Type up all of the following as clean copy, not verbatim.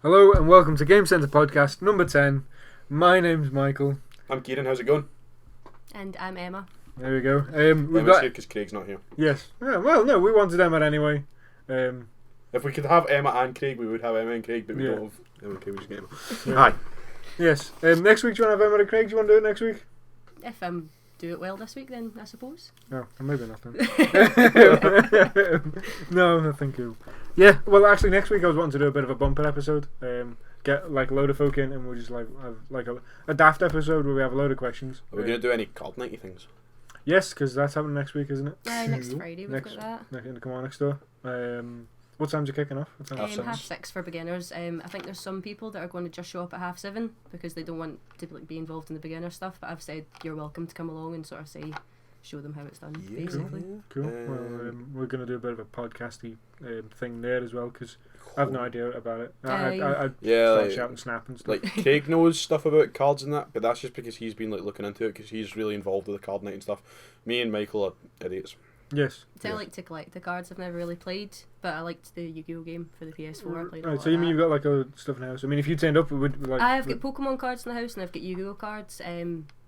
Hello and welcome to Game Centre Podcast number 10. My name's Michael. I'm Kieran, how's it going? And I'm Emma. There we go. We've Emma's got... here because Craig's not here. Yes. Yeah, well, no, we wanted Emma anyway. If we could have Emma and Craig, we would have Emma and Craig, but we don't have Emma and Craig, we just get Emma. Yeah. Hi. Yes. Next week, do you want to have Emma and Craig? Do you want to do it next week? If do it well this week, then I suppose. No, maybe not then. No, thank you. Yeah, well, actually, next week I was wanting to do a bit of a bumper episode. Get like a load of folk in, and we'll just like have like a daft episode where we have a load of questions. Are we going to do any card nighty things? Yes, because that's happening next week, isn't it? Next Friday we've got that. In the Kilmarnock store. What time's it kicking off? Half six for beginners. I think there's some people that are going to just show up at 7:30 because they don't want to be involved in the beginner stuff. But I've said you're welcome to come along and sort of show them how it's done, basically. Cool. Well, we're going to do a bit of a podcasty thing there as well because I have no idea about it. I start shouting, snap and stuff. Like Craig knows stuff about cards and that, but that's just because he's been like looking into it because he's really involved with the card night and stuff. Me and Michael are idiots. Yes. So I like to collect the cards. I've never really played, but I liked the Yu-Gi-Oh game for the PS4. I played right, so you mean you've got like stuff in the house? I mean, if you turned up, it would like. I've got Pokemon cards in the house, and I've got Yu-Gi-Oh cards.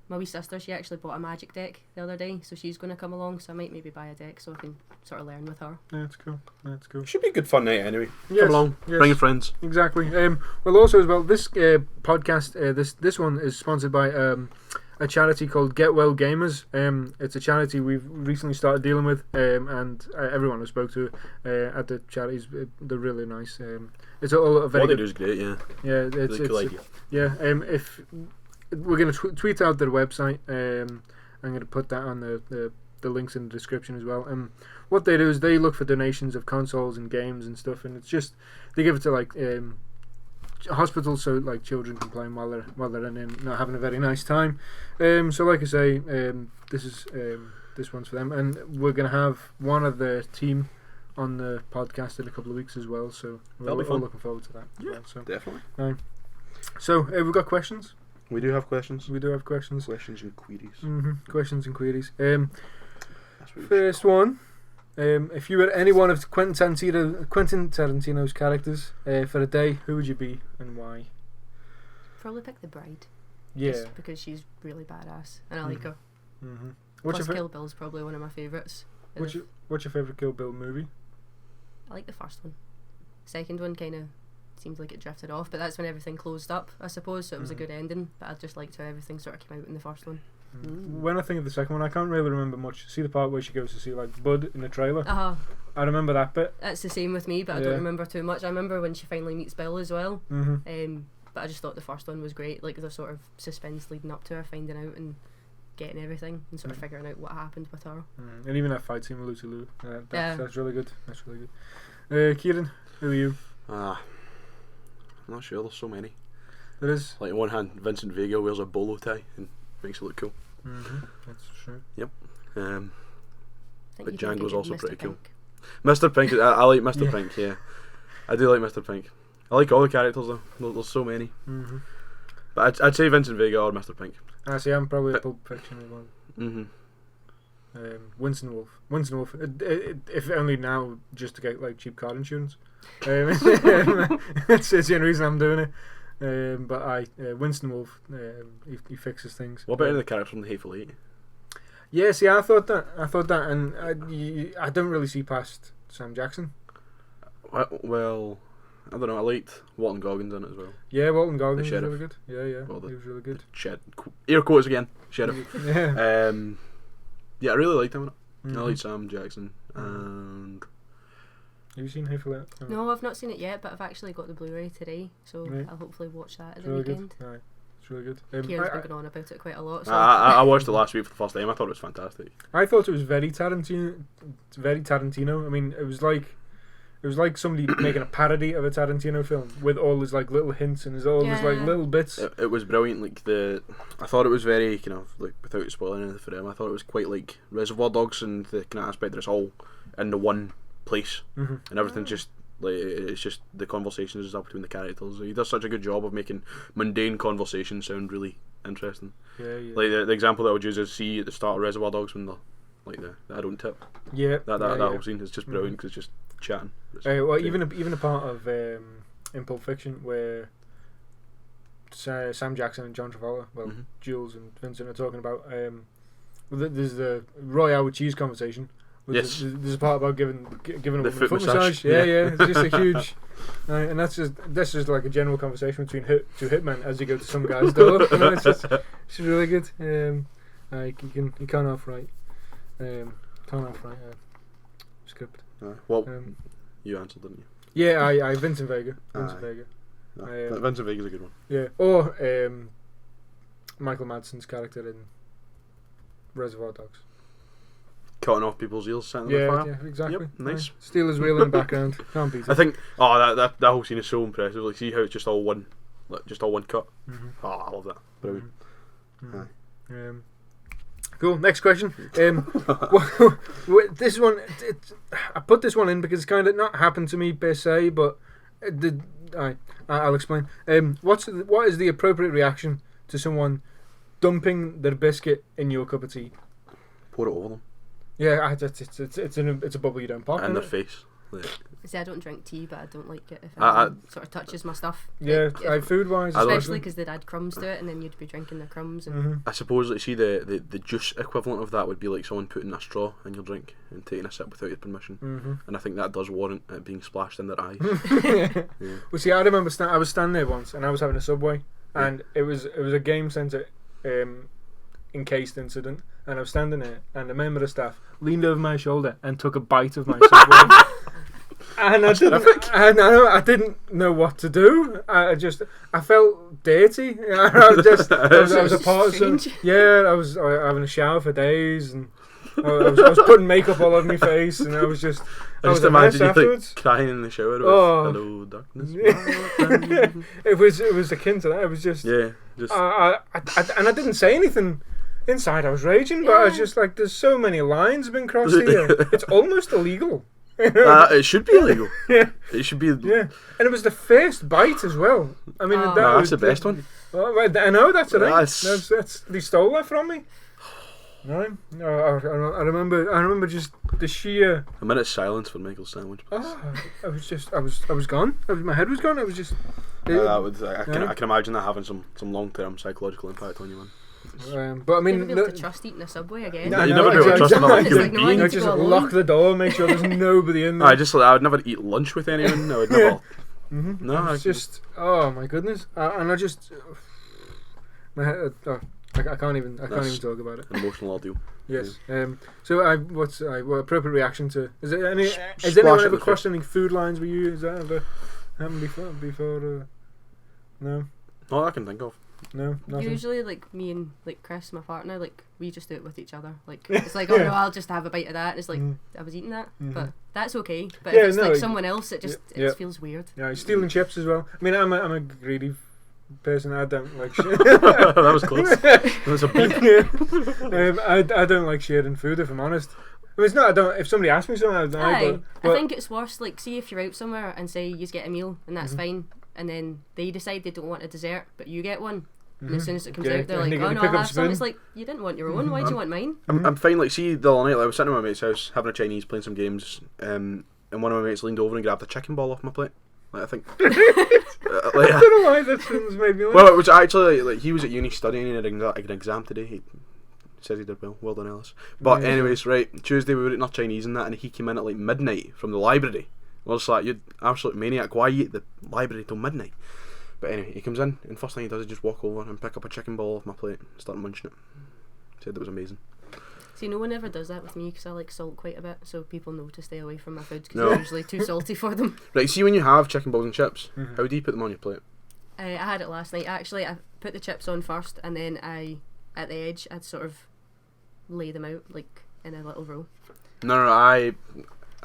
My wee sister, she actually bought a Magic deck the other day, so she's going to come along. So I might maybe buy a deck so I can sort of learn with her. Yeah, that's cool. That's cool. It should be a good fun night anyway. Yes, come along, bring your friends. Exactly. Well, also as well, this podcast, this one is sponsored by a charity called Get Well Gamers. It's a charity we've recently started dealing with, and everyone I spoke to at the charities, they're really nice. It's all a very what they good. do is great, yeah. Yeah, it's really cool idea. Yeah. If we're going to tweet out their website, I'm going to put that on the links in the description as well. What they do is they look for donations of consoles and games and stuff, and it's just they give it to like hospitals so like children can play 'em while they're in and not having a very nice time. So like I say, this one's for them, and we're going to have one of the team on the podcast in a couple of weeks as well. So we're all looking forward to that. Yeah, as well, so definitely. So we've got questions. We do have questions. We do have questions. Questions and queries. Questions and queries. First one. If you were any one of Quentin Tarantino's characters for a day, who would you be and why? Probably pick the bride. Yeah. Just because she's really badass and I like her. What's Kill Bill's probably one of my favourites. What's your favourite Kill Bill movie? I like the first one. Second one kind of seemed like it drifted off, but that's when everything closed up, I suppose, so it was a good ending, but I just liked how everything sort of came out in the first one. When I think of the second one, I can't really remember much. See the part where she goes to see like Bud in the trailer? I remember that bit. That's the same with me, but I don't remember too much. I remember when she finally meets Bill as well, but I just thought the first one was great, like the sort of suspense leading up to her finding out and getting everything and sort of figuring out what happened with her. And even that fight scene with Lucy Liu, that's really good. That's really good. Kieran, who are you? I'm not sure, there's so many. There is. Like on one hand, Vincent Vega wears a bolo tie and makes it look cool. That's true. Yep. But Django Django's also pretty Pink. cool. Mr. Pink, I like Mr. Pink, yeah. I do like Mr. Pink. I like all the characters though, there's so many. But I'd say Vincent Vega or Mr. Pink. I see, I'm probably a Pulp Fiction as well. Winston Wolfe. If only now just to get like cheap car insurance. It's the only reason I'm doing it. But Winston Wolfe, he fixes things. What about the character from the Hateful Eight? Yeah, see, I thought that, and I don't really see past Sam Jackson. Well, I don't know. I liked Walton Goggins in it as well. Yeah, Walton Goggins was really good. Yeah, well, he was really good. Air quotes again, Sheriff. Yeah. Yeah, I really liked him in it. I liked Sam Jackson and. Have you seen Hateful Eight? No, I've not seen it yet, but I've actually got the Blu-ray today, so I'll hopefully watch that at the weekend. Good. It's really good. Kieran's been going on about it quite a lot. So. I watched it last week for the first time. I thought it was fantastic. I thought it was very Tarantino. I mean, it was like somebody making a parody of a Tarantino film with all his like little hints and his all his like little bits. It was brilliant. Like I thought it was very kind of like, without spoiling anything for him, I thought it was quite like Reservoir Dogs and the kind of aspect that it's all in the one place and everything just like it's just the conversations is up between the characters. He does such a good job of making mundane conversations sound really interesting. Yeah. Like the example that I would use is see at the start of Reservoir Dogs when the I don't tip. Yeah. That whole scene is just brilliant because it's just chatting. Well, even a part of in Pulp Fiction where Sam Jackson and John Travolta, Jules and Vincent are talking about. There's the Royale with cheese conversation. Yes. There's a part about giving a woman a foot massage. Yeah. It's just a huge. And that's just like a general conversation between two hitmen as you go to some guy's door. It's really good. You can't off right. Script. You answered, didn't you? Yeah, I Vincent Vega. Vega. No, Vincent Vega's a good one. Yeah, or Michael Madsen's character in Reservoir Dogs. Cutting off people's ears, setting them on fire. Yeah, exactly. Yep, nice. Steal his wheel in the background. Can't beat it. I think that whole scene is so impressive. Like, see how it's just all one cut. Mm-hmm. I love that. Brilliant. Mm-hmm. Cool. Next question. This one, I put this one in because it's kind of not happened to me per se, but I'll explain. What is the appropriate reaction to someone dumping their biscuit in your cup of tea? Pour it over them. Yeah, it's a bubble you don't pop. In their face. Like. See, I don't drink tea, but I don't like it if it sort of touches my stuff. Yeah, food wise, especially because they'd add crumbs to it, and then you'd be drinking the crumbs. And I suppose, like, see, the juice equivalent of that would be like someone putting a straw in your drink and taking a sip without your permission. And I think that does warrant it being splashed in their eyes. Yeah. Well, see, I remember I was standing there once, and I was having a Subway, and it was a game centre encased incident, and I was standing there, and a member of staff leaned over my shoulder and took a bite of my Subway. And I didn't know what to do. I felt dirty. I was a part of some. Yeah, I was having a shower for days, and I was putting makeup all over my face, and I was just. I was imagine you like crying in the shower. Hello, darkness. It was akin to that. It was just. Yeah. And I didn't say anything. Inside, I was raging, but I was just like, "There's so many lines been crossed here. It's almost illegal." It should be illegal. Yeah. It should be. Yeah. And it was the first bite as well. I mean, that's the best one. Oh, I know, that's it. That's they stole that from me. No, I remember just the sheer. A minute's silence for Michael's sandwich. I was gone. My head was gone. I was just. I can imagine that having some long-term psychological impact on you, man. But I mean, never be able to trust eating a Subway again. No, you never be able to trust another human being. No, just lock the door, make sure there's nobody in there. I would never eat lunch with anyone. I would never. No, it's just my goodness, and I just my head. I can't even talk about it. An emotional ordeal. Yes. So what appropriate reaction to? Has anyone ever crossed any food lines with you? Has that ever happened before? No. Not that I can think of. No, nothing. Usually, like me and like Chris, my partner, like we just do it with each other. Like it's like, oh no, I'll just have a bite of that. And it's like I was eating that, but that's okay. But if it's like someone else, it feels weird. Yeah, stealing chips as well. I mean, I'm a greedy person. I don't like shit. That was close. That was a beat. I don't like sharing food, if I'm honest. I mean, it's not. I don't. If somebody asks me something, I think it's worse. Like, see if you're out somewhere and say you just get a meal and that's fine, and then they decide they don't want a dessert, but you get one. And as soon as it comes out, they're like, "Oh no, I'll have some." It's like, you didn't want your own. Why do you want mine? I'm fine. Like, see, the other night, I was sitting at my mate's house having a Chinese, playing some games, and one of my mates leaned over and grabbed a chicken ball off my plate. Like, I think. I don't know why that sounds maybe. Well, it was actually like he was at uni studying and he had an exam today. He says he did well. Well done, Ellis. But anyways, right, Tuesday we were eating our Chinese and that, and he came in at like midnight from the library. I was like, "You absolute maniac! Why you eat the library till midnight?" But anyway, he comes in, and first thing he does is just walk over and pick up a chicken ball off my plate and start munching it. Said it was amazing. See, no one ever does that with me because I like salt quite a bit, so people know to stay away from my food because it's usually too salty for them. Right, see when you have chicken balls and chips, how do you put them on your plate? I had it last night. Actually, I put the chips on first, and then at the edge, I'd sort of lay them out like in a little row. No, I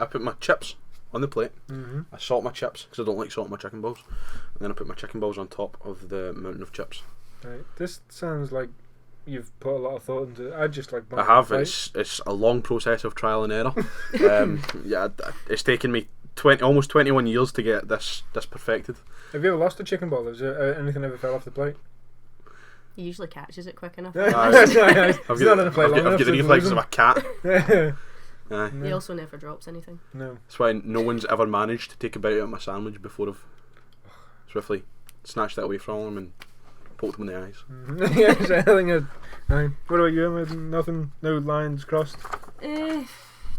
put my chips on the plate. I salt my chips because I don't like salt in my chicken balls, and then I put my chicken balls on top of the mountain of chips. Right, this sounds like you've put a lot of thought into it. I just like. I have. It's a long process of trial and error. It's taken me almost 21 years to get this perfected. Have you ever lost a chicken ball? Has anything ever fell off the plate? He usually catches it quick enough. I've got the reflexes of a cat. He also never drops anything. No. That's why no one's ever managed to take a bite out of my sandwich before I've swiftly snatched that away from him and poked him in the eyes. Yes, I think what about you, Emma? Nothing? No lines crossed?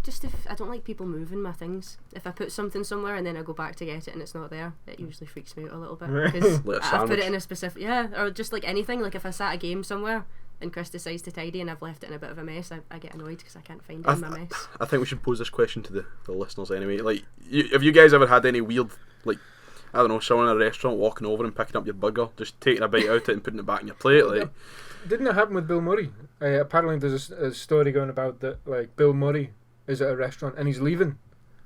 Just if I don't like people moving my things. If I put something somewhere and then I go back to get it and it's not there, it usually freaks me out a little bit. Because Like a I've put it sandwich. in a specific... Yeah, or just like anything. Like if I sat a game somewhere and Chris decides to tidy and I've left it in a bit of a mess, I get annoyed because I can't find it in my mess. I think we should pose this question to the listeners anyway. Like, have you guys ever had any weird, like, I don't know, someone in a restaurant walking over and picking up your burger, just taking a bite out of it and putting it back in your plate? Like, Didn't it happen with Bill Murray? Apparently there's a story going about that, like, Bill Murray is at a restaurant and he's leaving,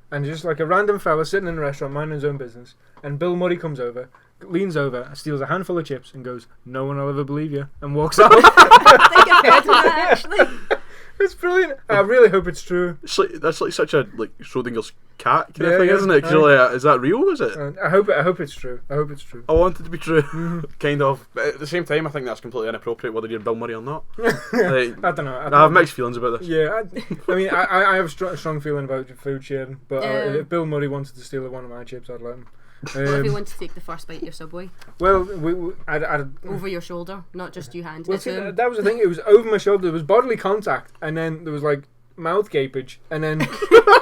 and just like a random fella sitting in a restaurant minding his own business, and Bill Murray comes over, leans over, steals a handful of chips and goes, "No one will ever believe you," and walks out. I think I've heard of that actually. It's brilliant. I really hope it's true. it's like that's like such a like Schrodinger's cat kind Yeah, of thing, yeah. isn't it? 'Cause you're like, is that real? Is it? I hope it's true. I hope it's true. I want it to be true, Mm-hmm. kind of. But at the same time, I think that's completely inappropriate whether you're Bill Murray or not. Like, I don't know. I have mixed feelings about this. Yeah, I mean, I have a strong feeling about food sharing, but Yeah. if Bill Murray wanted to steal one of my chips, I'd let him. What if you want to take the first bite of your Subway Well, I'd over your shoulder, not just you hand well, it see, to him? that was the thing. It was over my shoulder. There was bodily contact, and then there was like mouth gapage, and then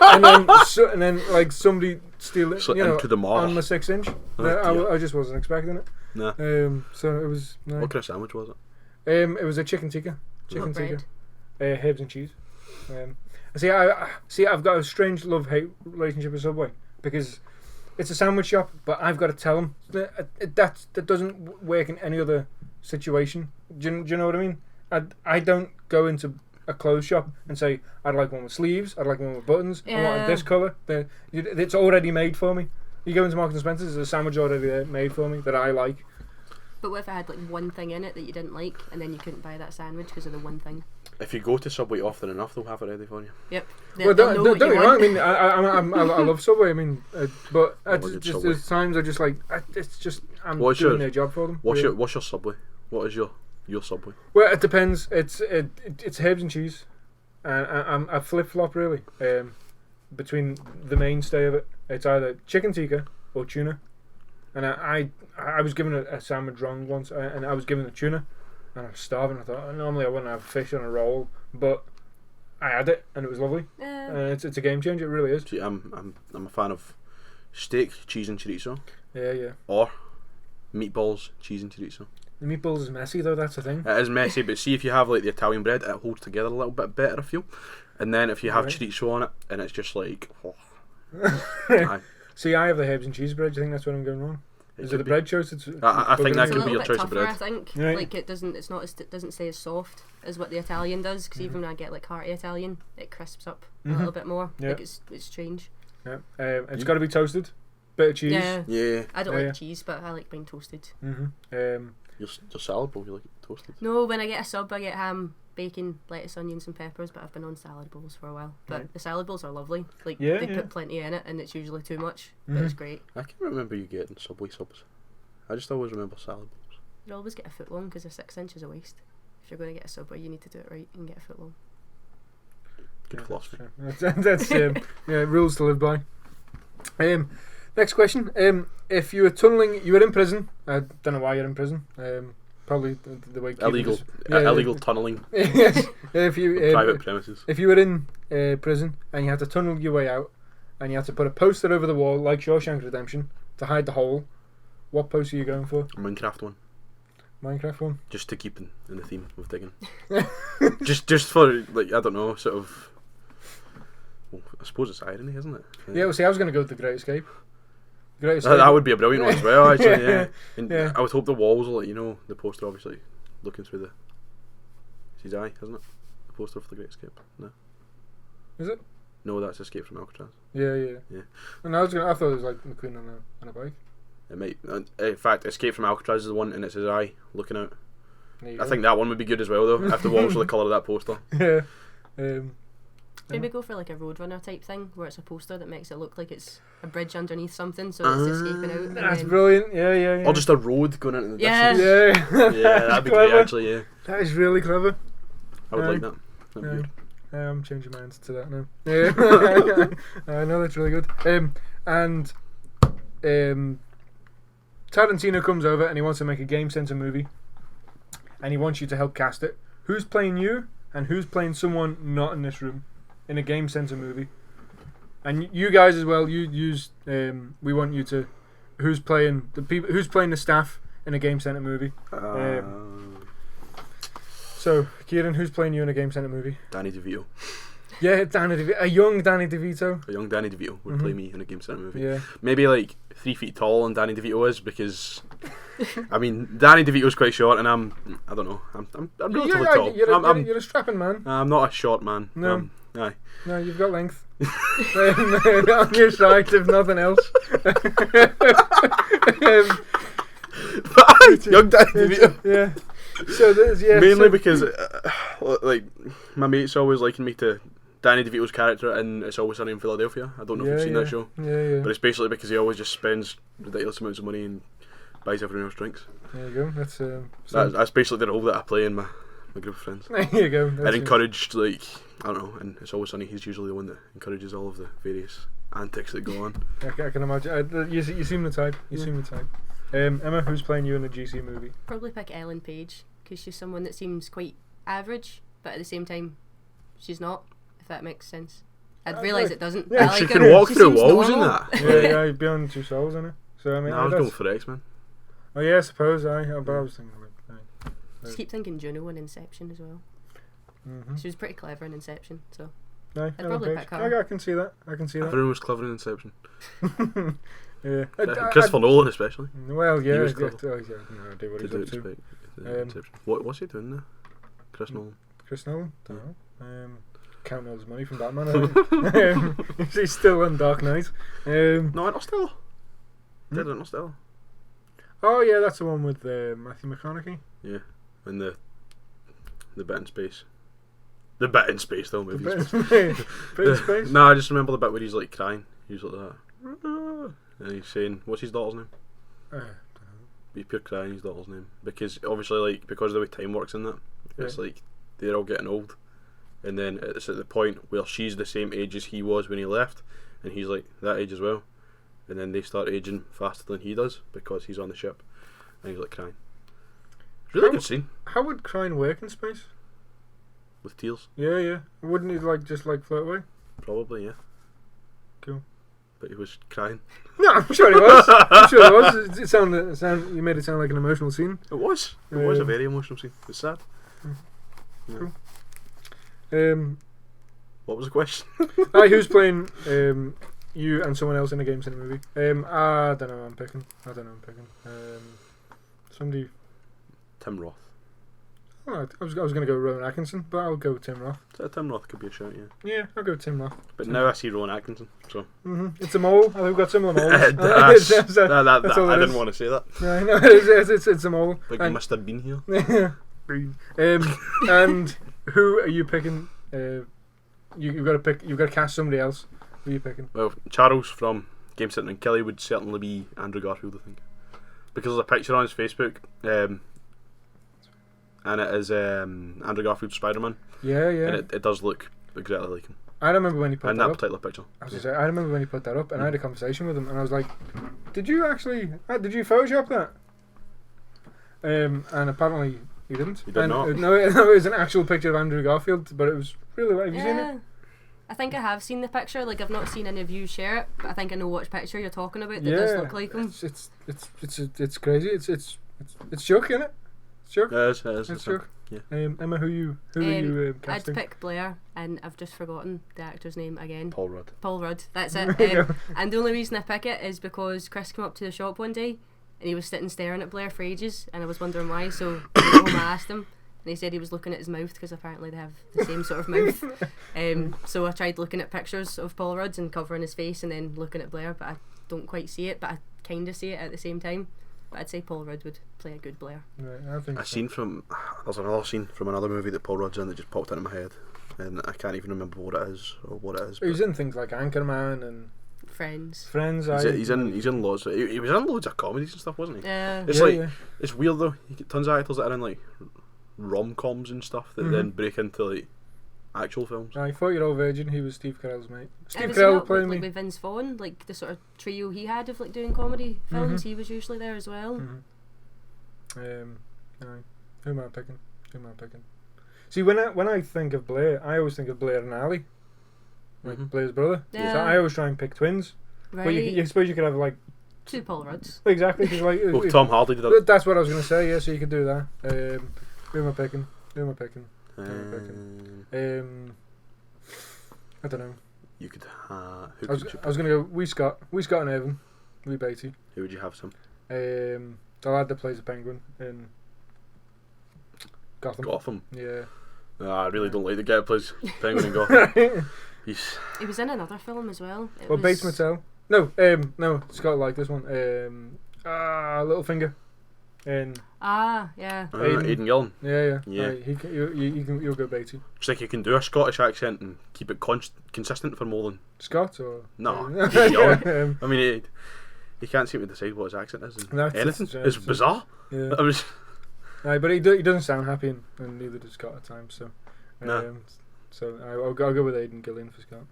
and then like somebody steal it, So you know, into the mouth. on my 6-inch. dear. I just wasn't expecting it. Nah. So it was. No. What kind of sandwich was it? It was a chicken tikka. What bread? Herbs and cheese. I've got a strange love-hate relationship with Subway because it's a sandwich shop, but I've got to tell them that doesn't work in any other situation. Do you know what I mean? I don't go into a clothes shop and say I'd like one with sleeves, I'd like one with buttons, I want it this colour. It's already made for me. You go into Marks and Spencer's, there's a sandwich already there made for me that I like. But what if I had like one thing in it that you didn't like, and then you couldn't buy that sandwich because of the one thing? If you go to Subway often enough, they'll have it ready for you. Yep. Well, don't get me wrong. I mean, I love Subway. I mean, but good just Subway. there's times I just like it's just I'm What's doing your- their job for them. What's really. your Subway? What is your Subway? Well, it depends. It's herbs and cheese. I'm a flip flop really. Between the mainstay of it, it's either chicken tikka or tuna. And I was given a sandwich wrong once, and I was given the tuna, and I was starving. I thought normally I wouldn't have fish on a roll, but I had it, and it was lovely. It's a game changer. It really is. See, I'm a fan of steak, cheese and chorizo, Yeah. or meatballs, cheese and chorizo. The meatballs is messy though. That's the thing. It is messy, but see if you have like the Italian bread, it holds together a little bit better, I feel. And then if you have Right. chorizo on it, and it's just like, aye. See, I have the herbs and cheese bread. Do you think that's where I'm going wrong? Is it could the be. bread choice? It's I think that It's a could be little your bit choice of tougher, bread. I think. Right. Like it doesn't say as soft as what the Italian does, because even when I get like hearty Italian, it crisps up a little bit more. Yeah. Like it's strange. Yeah. It's got to be toasted. Bit of cheese. Yeah. Yeah, I don't Yeah, like yeah. cheese, but I like mine toasted. your salad bowl, you like it toasted. No, when I get a sub, I get ham, bacon, lettuce, onions, and peppers. But I've been on salad bowls for a while. But Right. the salad bowls are lovely. Like Yeah, they yeah. put plenty in it, and it's usually too much, but it's great. I can't remember you getting Subway subs. I just always remember salad bowls. You always get a foot long because a 6 inches a waist. If you're going to get a Subway, you need to do it right and get a foot long. Good philosophy. That's rules to live by. Next question. If you were tunneling, you were in prison. I don't know why you're in prison. Probably the way Illegal, Yeah, illegal tunneling, yes. If you private premises. if you were in prison and you had to tunnel your way out, and you had to put a poster over the wall like Shawshank Redemption to hide the hole, what poster are you going for? Minecraft one, Minecraft one. just to keep in the theme of digging. just for like I don't know, sort of. Well, I suppose it's irony, isn't it? Yeah. Well, see, I was going to go with the Great Escape. The Great That, Escape. that would be a brilliant one as well, actually. Yeah, and Yeah. I would hope the walls will let you know the poster, obviously, looking through it's his eye, isn't it? The poster for the Great Escape. No, Is it? no, that's Escape from Alcatraz. Yeah. Yeah. And I thought it was like McQueen on a bike. It might. In fact, Escape from Alcatraz is the one, and it's his eye looking out. There you I go. think that one would be good as well, though. If the walls were the colour of that poster. Yeah. Maybe go for like a Roadrunner type thing where it's a poster that makes it look like it's a bridge underneath something, so it's escaping out. And That's then brilliant. Yeah. Or just a road going into the Yeah. distance. Yeah. Yeah, that'd be great, Clever. actually. Yeah, That is really clever. I would Yeah. like that. That'd be Yeah. good. I'm changing my answer to that now. Yeah. I know that's really good. And Tarantino comes over and he wants to make a Game Center movie, and he wants you to help cast it. Who's playing you, and who's playing someone not in this room, in a Game Center movie? And you guys as well. We want you to. Who's playing the people? Who's playing the staff in a Game Center movie? So, Kieran, who's playing you in a Game Center movie? Danny DeVito. Yeah, Danny DeVito. A young Danny DeVito. A young Danny DeVito would play me in a Game Center movie. Yeah. Maybe like 3 feet tall, and Danny DeVito is, because I mean Danny DeVito's quite short, and I don't know. I'm relatively tall. You're a strapping man. I'm not a short man. No. Aye. No, you've got length. On your side, if nothing else. Young Danny DeVito. Yeah. So mainly because like my mates always liken me to Danny DeVito's character in It's Always Sunny in Philadelphia. I don't know if you've seen that show. Yeah. But it's basically because he always just spends ridiculous amounts of money and buys everyone else drinks. There you go. That's basically the role that I play in my group of friends. There you go. And encouraged, like, I don't know, and It's Always Sunny, he's usually the one that encourages all of the various antics that go on. I can imagine. You seem the type. You seem the type. Emma, who's playing you in the GC movie? Probably pick Ellen Page, because she's someone that seems quite average, but at the same time, she's not, if that makes sense. I'd realise it doesn't. Yeah, I she like can her. walk She through seems walls normal. and that. Yeah, you'd be on 2 souls, innit? So I mean, I was going for X-Men. Oh yeah, I suppose. But I was thinking about. Just keep thinking Juno in Inception as well. Mm-hmm. She was pretty clever in Inception, so I'd probably pick her. I can see that. Everyone was clever in Inception. Yeah. Christopher Nolan especially. Well, yeah. He was No idea what he's up to. Inception. What's he doing there? Chris Nolan. Chris Nolan? Don't know. Counting all his money from Batman. I think. He's still on Dark Knight. No, Interstellar. Did Interstellar. Oh yeah, that's the one with Matthew McConaughey. Yeah, and the bit in space. The bit in space, though, maybe. Bit in space? No, I just remember the bit where he's like crying. He's like that. And he's saying, what's his daughter's name? He's pure crying his daughter's name. Because obviously, like, because of the way time works in that, it's like they're all getting old. And then it's at the point where she's the same age as he was when he left, and he's like that age as well. And then they start aging faster than he does because he's on the ship, and he's like crying. Really good scene. How would crying work in space? With tears. Yeah. Wouldn't he just float away? Probably, yeah. Cool. But he was crying. No, I'm sure he was. It sounded. You made it sound like an emotional scene. It was. It was a very emotional scene. It's sad. Cool. What was the question? Who's playing you and someone else in a Game Center movie? I don't know. I'm picking. Somebody. Tim Roth. Oh, I was going to go Rowan Atkinson, but I'll go Tim Roth. Tim Roth could be a shout, yeah. Yeah, I'll go Tim Roth. But now I see Rowan Atkinson, so. It's a mole. I think we've got similar moles. I didn't want to say that. Yeah, I know. It's a mole. Like you must have been here. And who are you picking? You've got to pick. You've got to cast somebody else. Who are you picking? Well, Charles from Game Center and Kelly would certainly be Andrew Garfield, I think, because there's a picture on his Facebook, and it is Andrew Garfield's Spider-Man. Yeah. And it does look exactly like him. I remember when he put in that that up. particular picture. I remember when he put that up, and I had a conversation with him, and I was like, "Did you Photoshop that?" And apparently he didn't. He did not. No, it was an actual picture of Andrew Garfield, but it was really. Have you seen it? I think I have seen the picture. Like, I've not seen any of you share it, but I think I know which picture you're talking about. That does look like him. It's crazy. It's shook, isn't it? It's shook. It is. It's shook. Yeah. Emma, who are you casting? I'd pick Blair, and I've just forgotten the actor's name again. Paul Rudd. Paul Rudd. That's it. And the only reason I pick it is because Chris came up to the shop one day, and he was sitting staring at Blair for ages, and I was wondering why. So I went home, I asked him, and he said he was looking at his mouth because apparently they have the same sort of mouth. So I tried looking at pictures of Paul Rudd and covering his face, and then looking at Blair, but I don't quite see it, but I kind of see it at the same time. But I'd say Paul Rudd would play a good Blair. Right, There's another scene from another movie that Paul Rudd's in that just popped into my head, and I can't even remember what it is or what it is. He's in things like Anchorman and Friends. He's in loads. He was in loads of comedies and stuff, wasn't he? Yeah. It's weird though. Tons of actors that are in like rom-coms and stuff that then break into like actual films. 40-year-old virgin. He was Steve Carell's mate. Steve Was he Carell not playing with, me. with Vince Vaughn, like the sort of trio he had of like doing comedy films? He was usually there as well. Aye. Who am I picking? See, when I think of Blair, I always think of Blair and Ali, like Blair's brother. Yeah. So I always try and pick twins. Right. But you suppose you could have like two Paul Rudds. exactly. 'Cause like Well, Tom Hardy did that. that's what I was going to say. Yeah, so you could do that. Who am I picking? I don't know. You could I was going to go Wee Scott and Evan, Wee Beatty. Who would you have, Sam? The lad that plays the Penguin in Gotham. Yeah. I really don't like the guy who plays Penguin in Gotham. He was in another film as well. Bates Motel. No, Scott liked this one. Littlefinger. And yeah. Aidan Gillen. Yeah. Yeah. Right, you'll go Beatty. It's like you can do a Scottish accent and keep it consistent for more than Scott or no. Yeah. I mean, he can't seem to decide what his accent is. Anything. It's bizarre. Yeah. I was. But he doesn't sound happy, and neither does Scott at times. So, No. So I'll go with Aidan Gillen for Scott.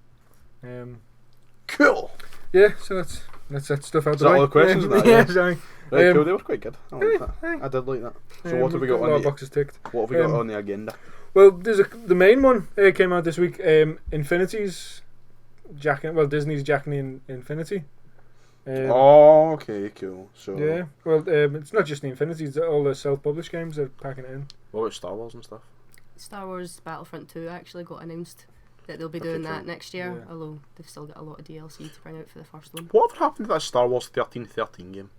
Cool. Yeah. So that's that stuff out Is the that way. all the questions? Yeah. Sorry. Right, cool. They were quite good. I like that. I did like that. So what have we got a lot on of the boxes ticked? What have we got on the agenda? Well, there's the main one came out this week. Infinity's Disney's Jacking in Infinity. Okay, cool. So yeah, well, it's not just the Infinity; it's all the self-published games they're packing it in. what about Star Wars and stuff? Star Wars Battlefront 2 actually got announced that they'll be doing that next year. Yeah. Although they've still got a lot of DLC to bring out for the first one. Whatever happened to that Star Wars 1313 game?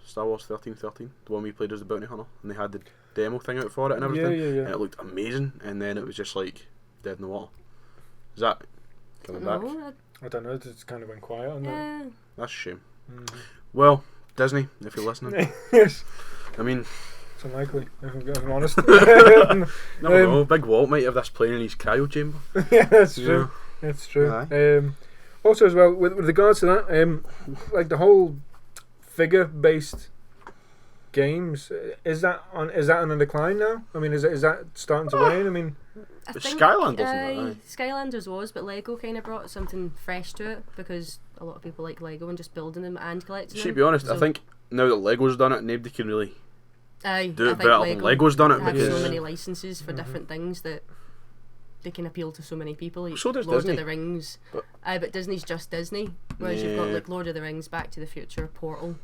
Star Wars 1313, the one we played as the bounty hunter, and they had the demo thing out for it and everything. Yeah. And it looked amazing, and then it was just like dead in the water. Is that coming back? I don't know. It's kind of went quiet on that. Yeah. That's a shame. Mm-hmm. Well, Disney, if you're listening, Yes. I mean, It's unlikely, if I'm honest. no, Big Walt might have this playing in his cryo chamber. Yeah, that's true. That's true. Also, as well, with regards to that, like the whole figure-based games, is that on a decline now? I mean, is that starting to wane? I mean, I think, Skylanders, Skylanders was, but Lego kind of brought something fresh to it because a lot of people like Lego and just building them and collecting them. To be honest, so I think now that Lego's done it, nobody can really do I it think better than Lego's done it. They have Because so many licenses for different things that they can appeal to so many people. Like So does Lord Disney. of the Rings, but Disney's just Disney. Whereas you've got like Lord of the Rings, Back to the Future, Portal,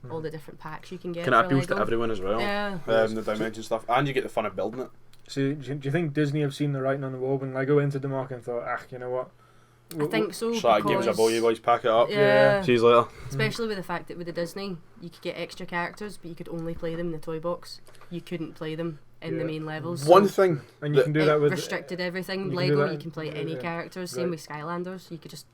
all the different packs you can get. kind of for appeals Lego. to everyone as well. Yeah. The dimension stuff, and you get the fun of building it. so do you think Disney have seen the writing on the wall when Lego entered the market and thought, you know what? I think so. So that game's a ball, you boys pack it up. Yeah. See you later. Especially with the fact that with the Disney, you could get extra characters, but you could only play them in the toy box. You couldn't play them in the main levels. One so thing, And you can do that with restricted everything. you can do Lego, that- you can play any characters. Same with Skylanders, you could just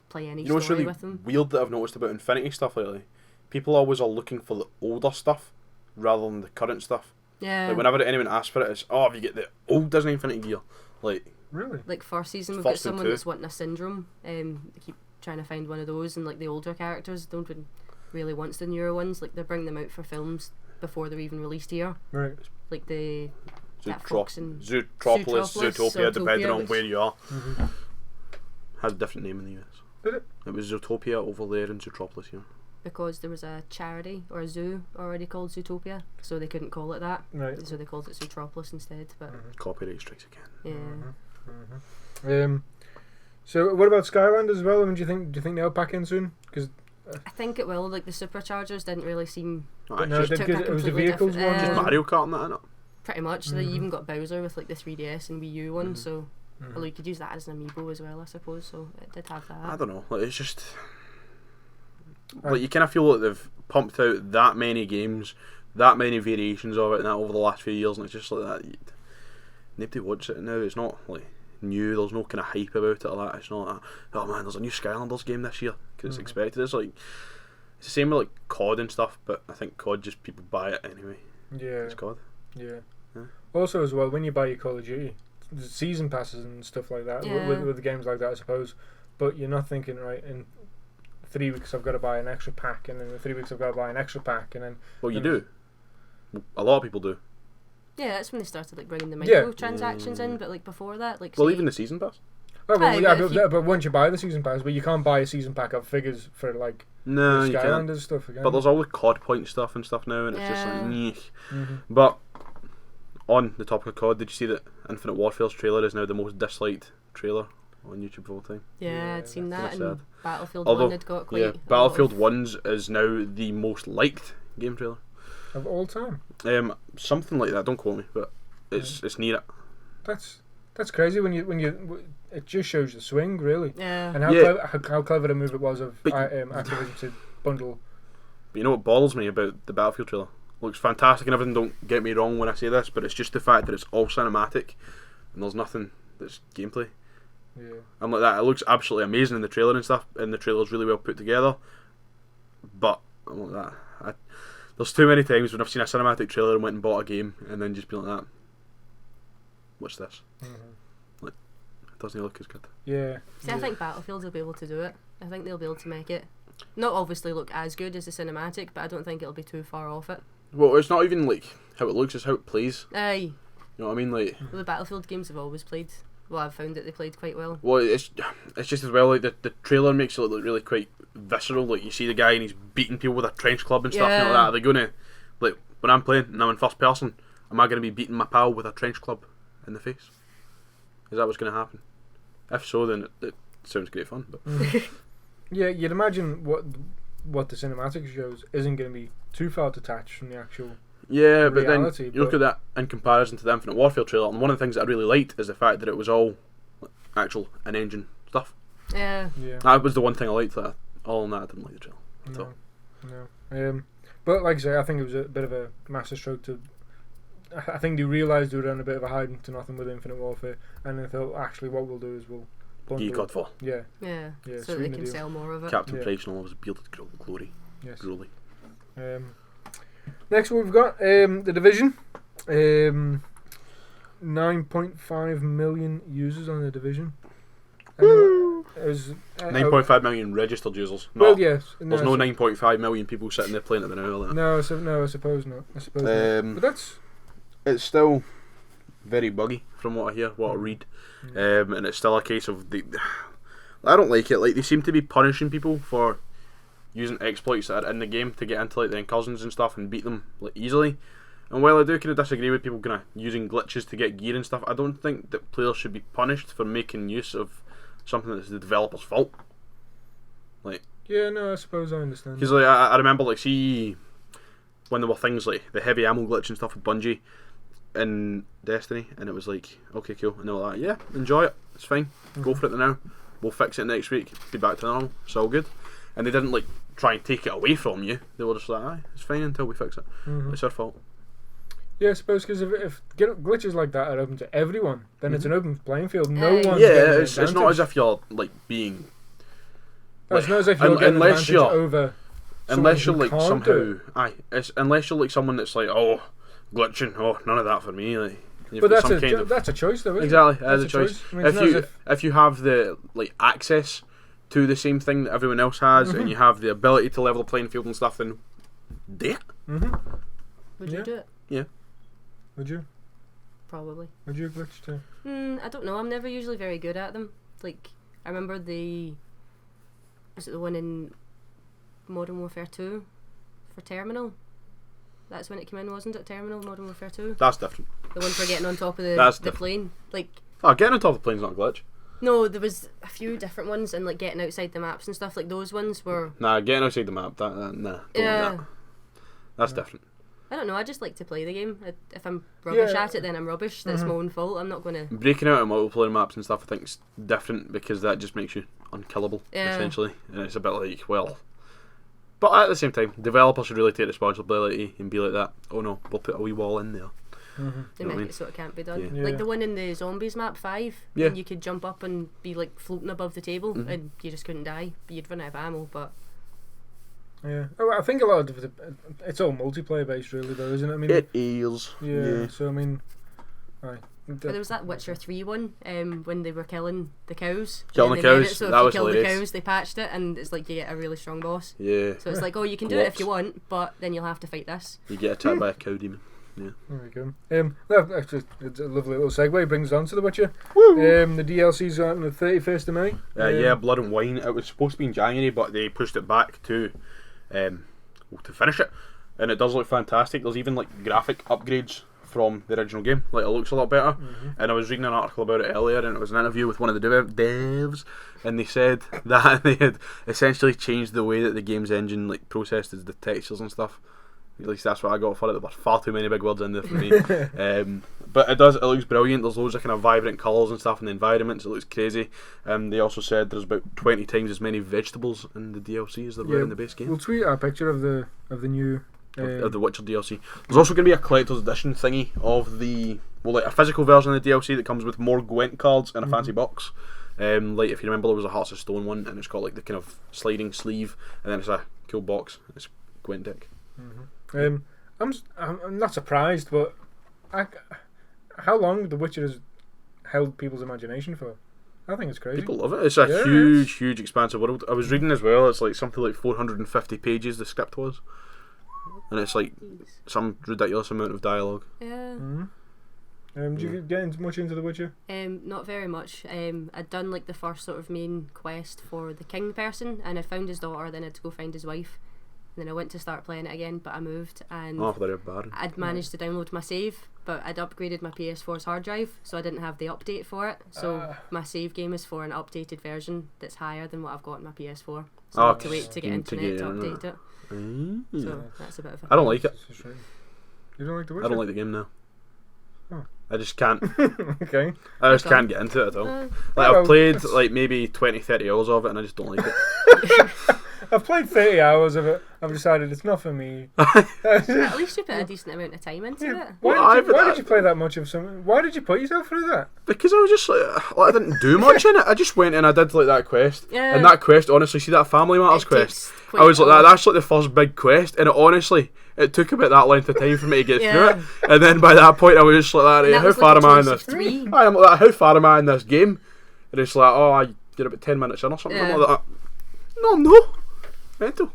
play any you know what's story really with them. weird that I've noticed about Infinity stuff lately? People always are looking for the older stuff rather than the current stuff. Yeah. Like whenever anyone asks for it, it's have you get the old Disney Infinity gear? Like really. Like first season, we've got First and someone two. that's wanting a syndrome. They keep trying to find one of those, and like the older characters don't really wants the newer ones. Like they bring them out for films before they're even released here. Right. Like the Zootropolis, Zootopia, Zootopia, depending on which- where you are. Has a different name in the US. Did it? It was Zootopia over there and Zootropolis here. because there was a charity or a zoo already called Zootopia, so they couldn't call it that. Right. So they called it Zootropolis instead. But Copyright strikes again. yeah. So what about Skyland as well? I mean, do you think they'll pack in soon? Because I think it will. Like the superchargers didn't really seem Aye, no, just they- took because a it was the completely vehicles different- one. just Mario Kart and that, innit? pretty much. They even got Bowser with like the 3DS and Wii U one. So Mhm. although you could use that as an amiibo as well, I suppose. So it did have that. I don't know. Like, it's just like you kind of feel like they've pumped out that many games, that many variations of it, and that over the last few years, and it's just like that. Nobody watches it now. It's not like new. There's no kind of hype about it or that. It's not like, oh man, there's a new Skylanders game this year because it's expected. It's like it's the same with like COD and stuff, but I think COD just people buy it anyway. Yeah. It's COD. Yeah. Yeah. Also, as well, when you buy your Call of Duty, there's season passes and stuff like that Yeah. with games like that, I suppose. But you're not thinking, right, in 3 weeks I've got to buy an extra pack, and then in 3 weeks I've got to buy an extra pack, and then. Well, you do. A lot of people do. Yeah, that's when they started like bringing the Yeah. microtransactions in, but like before that, like Well, say- even the season pass. Oh, well, Aye, yeah, but if but once you buy the season pass, but you can't buy a season pack of figures for like No, the you can't. Skylanders stuff again. But there's all the COD point stuff and stuff now, and it's just like, Yeah. nyeh. Mm-hmm. But on the topic of COD, did you see that Infinite Warfare's trailer is now the most disliked trailer on YouTube of all time? Yeah, I'd seen that's that, and sad. Battlefield Although, 1 had got quite. Yeah, a lot Battlefield of- 1's is now the most liked game trailer. Of all time. Something like that. Don't quote me, but it's near it. That's crazy when you it just shows the swing really, Yeah. and how clever the move it was of But- Activision to bundle. But you know what bothers me about the Battlefield trailer? Looks fantastic and everything. Don't get me wrong when I say this, but it's just the fact that it's all cinematic and there's nothing that's gameplay. Yeah. I'm like that. It looks absolutely amazing in the trailer and stuff, and the trailer's really well put together. But I'm like that. There's too many times when I've seen a cinematic trailer and went and bought a game, and then just been like that. What's this? Mm-hmm. It doesn't look as good. Yeah. See, I think Battlefield will be able to do it. I think they'll be able to make it not obviously look as good as the cinematic, but I don't think it'll be too far off it. Well, it's not even like how it looks; it's how it plays. Aye. You know what I mean? Like, Well, the Battlefield games have always played. Well, I've found that they played quite well. well, it's just as well. Like the trailer makes it look really quite visceral. Like you see the guy and he's beating people with a trench club and stuff. You know Yeah. that. Are they gonna like when I'm playing and I'm in first person? Am I gonna be beating my pal with a trench club in the face? Is that what's gonna happen? If so, then it sounds great fun. But Yeah, you'd imagine what the cinematic shows isn't going to be too far detached from the actual. yeah, but then Reality, you look but- at that in comparison to the Infinite Warfare trailer, and one of the things that I really liked is the fact that it was all actual in-engine stuff. Yeah. Yeah. That was the one thing I liked. That all in that, I didn't like the trailer at all. No. But like I say, I think it was a bit of a master stroke to. I think they realised they were on a bit of a hiding to nothing with Infinite Warfare, and they thought actually what we'll do is we'll bundle. Ye Godfall. Yeah. Yeah. Yeah, So sweeten they the can deal. sell more of it. Captain Yeah. Price and all of his bearded glory. Yes. Gruely. Next we've got the Division. 9.5 million users on the Division. Woo! It was 9.5 million registered users. Well, yes. There's no 9.5 million people sitting there playing at the now. Like No, I suppose not. I suppose not. But that's it's still very buggy from what I hear, what I read, and it's still a case of I don't like it. Like they seem to be punishing people for using exploits that are in the game to get into like the incursions and stuff and beat them like easily. And while I do kind of disagree with people kind of using glitches to get gear and stuff, I don't think that players should be punished for making use of something that's the developer's fault. Like, yeah, no, I suppose I understand. because like, I remember like see when there were things like the heavy ammo glitch and stuff with Bungie in Destiny, and it was like, okay, cool, and they were like, yeah, enjoy it, it's fine, go for it now, we'll fix it next week, be back to normal, it's all good. And they didn't like try and take it away from you, they were just like, aye, it's fine until we fix it. It's our fault. Yeah, I suppose because if glitches like that are open to everyone, then it's an open playing field. No Yeah, one's Yeah, getting an it's not advantage. as if you're like being It's not as if you're getting an unless advantage you're- over. unless you're someone who like can't do somehow unless you're like someone that's like, oh, glitching, oh, none of that for me. Like, you've But got that's some kind of that's a choice, though. Isn't exactly it? as That's a choice. I mean, it's If not you as if you have the like access to the same thing that everyone else has, and you have the ability to level the playing field and stuff, then do it. Would Yeah. you do it? Yeah. Would you? Probably. Would you glitch too? I don't know. I'm never usually very good at them. Like, I remember was it the one in Modern Warfare 2 for Terminal? That's when it came in, wasn't it? Terminal, Modern Warfare 2? That's different. The one for getting on top of That's the different. plane. Like, Oh, getting on top of the plane's not a glitch. no, there was a few different ones, and like getting outside the maps and stuff. Like, those ones were... Nah, getting outside the map, nah, don't like that. That's different. I don't know, I just like to play the game. If I'm rubbish Yeah. at it, then I'm rubbish. That's my own fault. I'm not going to... Breaking out of multiplayer maps and stuff, I think is different because that just makes you unkillable, Yeah. essentially. And it's a bit like, well... But at the same time, developers should really take responsibility and be like that. Oh no, we'll put a wee wall in there. They You know make what I mean? it so it can't be done. Yeah. Yeah. Like the one in the Zombies map 5, Yeah. and you could jump up and be like floating above the table, and you just couldn't die. But you'd run out of ammo, but... Yeah. Oh, I think a lot of it's all multiplayer based, really, though, isn't it? I mean, It is. yeah. So I mean, aye. But there was that Witcher 3 one, when they were killing the cows. Killing and the they made cows, it so if that you was kill the hilarious. cows, they patched it, and it's like you get a really strong boss. Yeah. So it's like, oh, you can do it if Glops. you want, but then you'll have to fight this. You get attacked by a cow demon. Yeah. There we go. That actually, it's a lovely little segue. Brings us on to The Witcher. The DLC's on the 31st of May. Yeah, Blood and Wine. It was supposed to be in January, but they pushed it back to finish it, and it does look fantastic. There's even like graphic upgrades from the original game. Like, it looks a lot better. And I was reading an article about it earlier, and it was an interview with one of the devs, and they said that they had essentially changed the way that the game's engine like processed the textures and stuff. At least that's what I got for it. There were far too many big words in there for me. But it looks brilliant. There's loads of kind of vibrant colours and stuff in the environments. It looks crazy. They also said there's about 20 times as many vegetables in the DLC as there were in the base game. We'll tweet a picture of the new of the Witcher DLC. There's also going to be a collector's edition thingy of the a physical version of the DLC that comes with more Gwent cards in a fancy box. Like, if you remember, there was a Hearts of Stone one, and it's got like the kind of sliding sleeve, and then it's a cool box. It's Gwent deck. I'm not surprised, but how long The Witcher has held people's imagination for? I think it's crazy. People love it. It's a huge expansive world. I was reading as well, it's like something like 450 pages the script was, and it's like some ridiculous amount of dialogue. Yeah. Did you get much into The Witcher? Not very much. I'd done like the first sort of main quest for the king person, and I found his daughter, then I had to go find his wife. Then I went to start playing it again, but I moved, and I'd managed to download my save, but I'd upgraded my PS4's hard drive, so I didn't have the update for it. So my save game is for an updated version that's higher than what I've got in my PS4. So I had to wait to get internet to update it. So that's a bit of a... I don't like it. You don't like The Witcher? I don't like the game now. I just can't. Okay. I just can't get into it at all. I've played like maybe 20-30 hours of it, and I just don't like it. I've played 30 hours of it. I've decided it's not for me. At least you put a decent amount of time into it. Why did you play that much of something? Why did you put yourself through that? Because I was just like I didn't do much in it. I just went and I did like that quest. Yeah. And that quest, honestly, see that Family Matters quest? I was like, that's like the first big quest, and it took about that length of time for me to get through it. And then by that point, I was just like, how far am I in this? I'm like, how far am I in this game? And it's like, I get about 10 minutes in or something like that. No. Mental.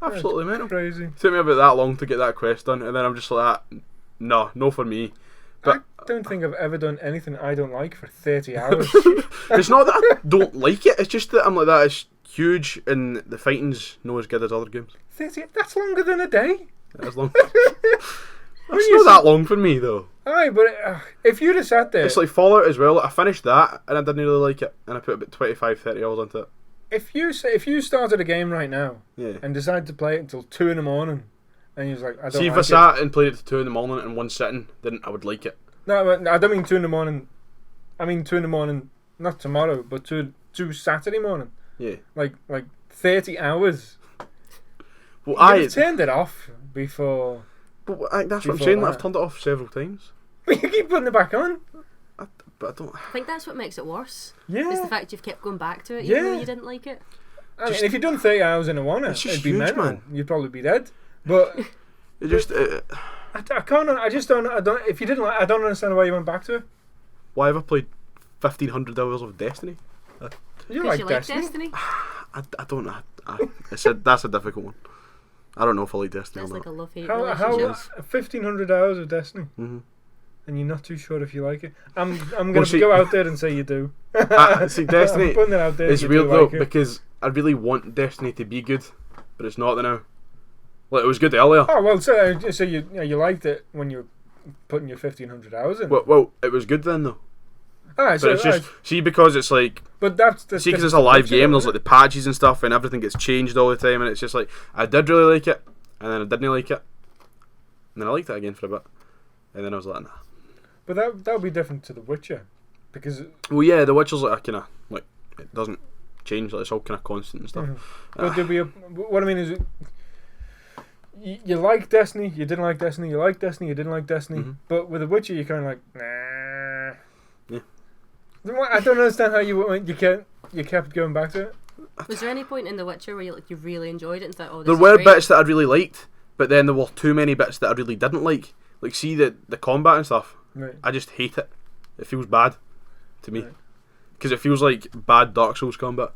Absolutely mental. Crazy. It took me about that long to get that quest done, and then I'm just like, no for me. But I don't think I've ever done anything I don't like for 30 hours. It's not that I don't like it, it's just that I'm like, that is huge, and the fighting's not as good as other games. 30? That's longer than a day. That's long. That's not that long for me, though. Aye, but if you'd have sat there... It's like Fallout as well. I finished that, and I didn't really like it, and I put about 25-30 hours into it. If you started a game right now and decided to play it until 2 in the morning, and you was like, I don't like it. See, if I sat and played it to 2 in the morning in one sitting, then I would like it. No, I don't mean 2 in the morning. I mean 2 in the morning, not tomorrow, but 2 Saturday morning. Yeah. Like 30 hours. Well, You've turned it off before. But that's what I'm saying. I've turned it off several times. But you keep putting it back on. But I don't. I think that's what makes it worse. Yeah. Is the fact you've kept going back to it even though you didn't like it. I mean, if you'd done 30 hours in a one, it'd be mental. Man. You'd probably be dead. But it just. I can't. I just don't. I don't. If you didn't like, I don't understand why you went back to it. Why have I played 1,500 hours of Destiny? You like Destiny? I don't know. That's a difficult one. I don't know if I like Destiny. That's like a love-hate relationship. 1,500 hours of Destiny. Mm-hmm. And you're not too sure if you like it. I'm going to go out there and say you do. See, Destiny I'm putting it out there. It's weird though because I really want Destiny to be good, but it's not now. Like, it was good earlier. Oh well, so you liked it when you were putting your 1,500 hours in. Well, it was good then though. Alright, but it's just see because it's like. But that's see because it's a live game. There's like the patches and stuff, and everything gets changed all the time, and it's just like I did really like it, and then I didn't like it, and then I liked it again for a bit, and then I was like, nah. But that would be different to The Witcher, because. Well, yeah, The Witcher's like a kind of like it doesn't change. Like, it's all kind of constant and stuff. Mm-hmm. But there'd be what I mean is. You like Destiny, you didn't like Destiny, you like Destiny, you didn't like Destiny, but with The Witcher you're kind of like, nah. Yeah. I don't understand how you kept going back to it. Was there any point in The Witcher where you really enjoyed it and thought, oh, this there is were great? bits that I really liked, but then there were too many bits that I really didn't like. Like, see the combat and stuff. Right. I just hate it. It feels bad to me because it feels like bad Dark Souls combat.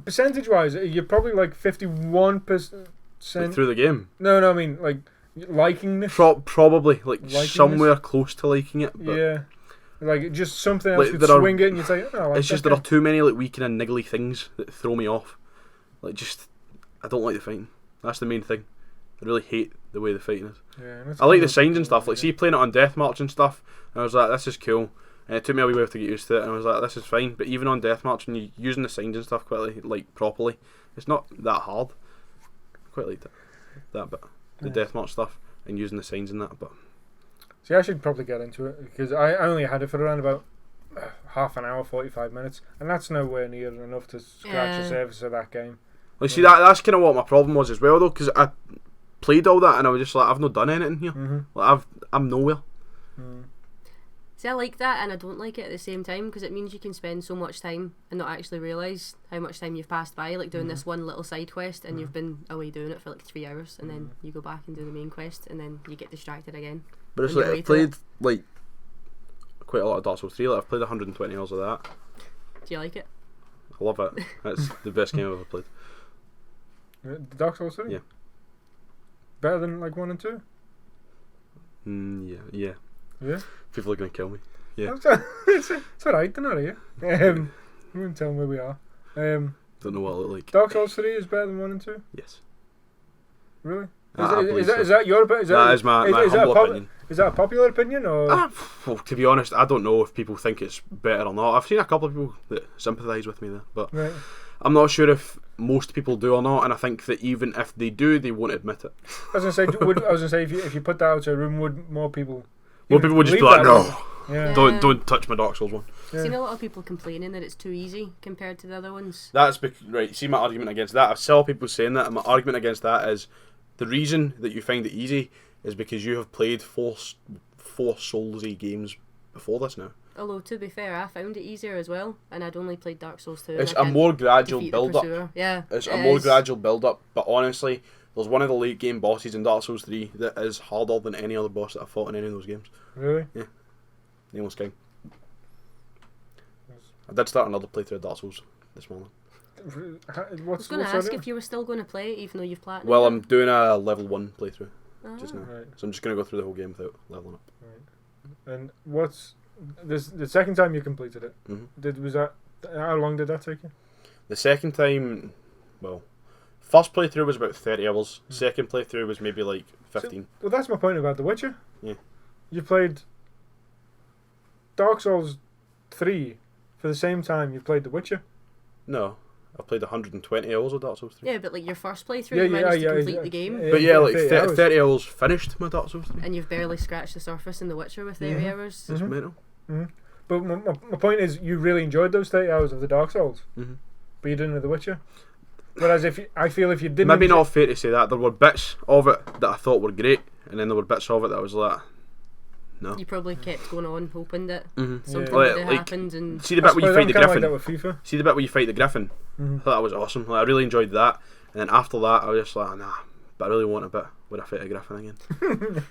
Percentage-wise, you're probably like 51%. Like through the game? No, I mean like liking this. Probably liking somewhere close to liking it. But yeah, like just something else like, could swing it, and you say, "Oh, I like it's just that there are game." too many like wee kind of niggly things that throw me off. Like just, I don't like the fighting. That's the main thing. I really hate the way the fighting is. Yeah, that's I like kind the of signs and cool, stuff. Like yeah. see playing it on Deathmarch and stuff. And I was like, this is cool. And it took me a wee while to get used to it. And I was like, this is fine. But even on Deathmarch, when you're using the signs and stuff quite like properly, it's not that hard. I quite like that bit, the Deathmarch stuff, and using the signs and that. But see, I should probably get into it because I only had it for around about half an hour, 45 minutes, and that's nowhere near enough to scratch the surface of that game. like, see that's kind of what my problem was as well, though, because I played all that and I was just like, I've not done anything here. Mm-hmm. Like I'm nowhere. See, I like that, and I don't like it at the same time because it means you can spend so much time and not actually realise how much time you've passed by, like doing this one little side quest, and you've been away doing it for like 3 hours, and then you go back and do the main quest, and then you get distracted again. But it's And like you're I've played away like quite a lot of Dark Souls 3. Like I've played 120 hours of that. Do you like it? I love it. It's the best game I've ever played. Dark Souls 3? Yeah. Better than like 1 and 2? Yeah. Yeah? People are gonna kill me. Yeah. It's alright, they're not here. You won't tell them where we are. Don't know what I look like. Dark Souls 3 is better than 1 and 2? Yes. Really? I believe Is that your opinion? That is my humble opinion. Is that a popular opinion? Or? Well, to be honest, I don't know if people think it's better or not. I've seen a couple of people that sympathise with me there, but Right. I'm not sure if most people do or not. And I think that even if they do, they won't admit it. I was gonna say, if you put that out to a room, would more people? More people would just be believe like, that? no, Yeah. don't touch my Dark Souls one. Yeah. I've seen a lot of people complaining that it's too easy compared to the other ones. That's right. See my argument against that. I saw people saying that, and my argument against that is the reason that you find it easy is because you have played four Soulsy games before this now. Although, to be fair, I found it easier as well, and I'd only played Dark Souls 2. It's a more gradual defeat the build up. pursuer. Yeah, It's a it more is. gradual build up. But honestly, there's one of the late game bosses in Dark Souls 3 that is harder than any other boss that I've fought in any of those games. Really? Nameless King. I did start another playthrough of Dark Souls this morning. I was going to ask if you were still going to play it, even though you've platinumed. Well, I'm doing a level 1 playthrough just now. Right. So I'm just going to go through the whole game without leveling up. Right. And what's this? The second time you completed it, how long did that take you? The second time, well, first playthrough was about 30 hours. Second playthrough was maybe like 15. Well, that's my point about The Witcher. Yeah. You played Dark Souls 3 for the same time you played The Witcher. No, I played 120 hours of Dark Souls 3. Yeah, but like your first playthrough, you managed to complete the game. But yeah, like 30 30 hours finished my Dark Souls 3. And you've barely scratched the surface in The Witcher with 30 hours. It's mental. But my point is, you really enjoyed those 30 hours of the Dark Souls, but you didn't with The Witcher. Whereas I feel if you didn't, maybe not fair to say that. There were bits of it that I thought were great, and then there were bits of it that I was like, no. You probably kept going on hoping that Mm-hmm. something Yeah. would have Like, happened. And See the bit where you fight the Like Griffin. that with FIFA. See the bit where you fight the Griffin. I thought that was awesome. Like, I really enjoyed that. And then after that, I was just like, nah. But I really want a bit where I fight a Griffin again.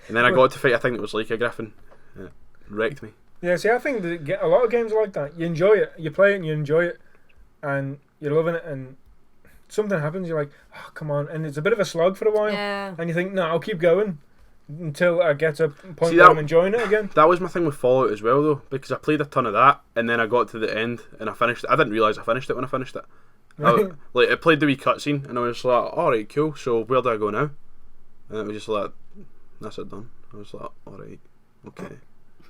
And then I got to fight a thing that was like a Griffin, and it wrecked me. Yeah, see, I think that a lot of games are like that. You enjoy it, you play it, and you enjoy it, and you're loving it, and something happens, you're like, oh, come on, and it's a bit of a slog for a while, yeah. and you think, no, I'll keep going until I get to a point where I'm enjoying it again. That was my thing with Fallout as well, though, because I played a ton of that, and then I got to the end, and I finished it. I didn't realise I finished it when I finished it. Right. I played the wee cutscene, and I was like, alright, cool, so where do I go now? And it was just like, that's it done. I was like, alright, okay,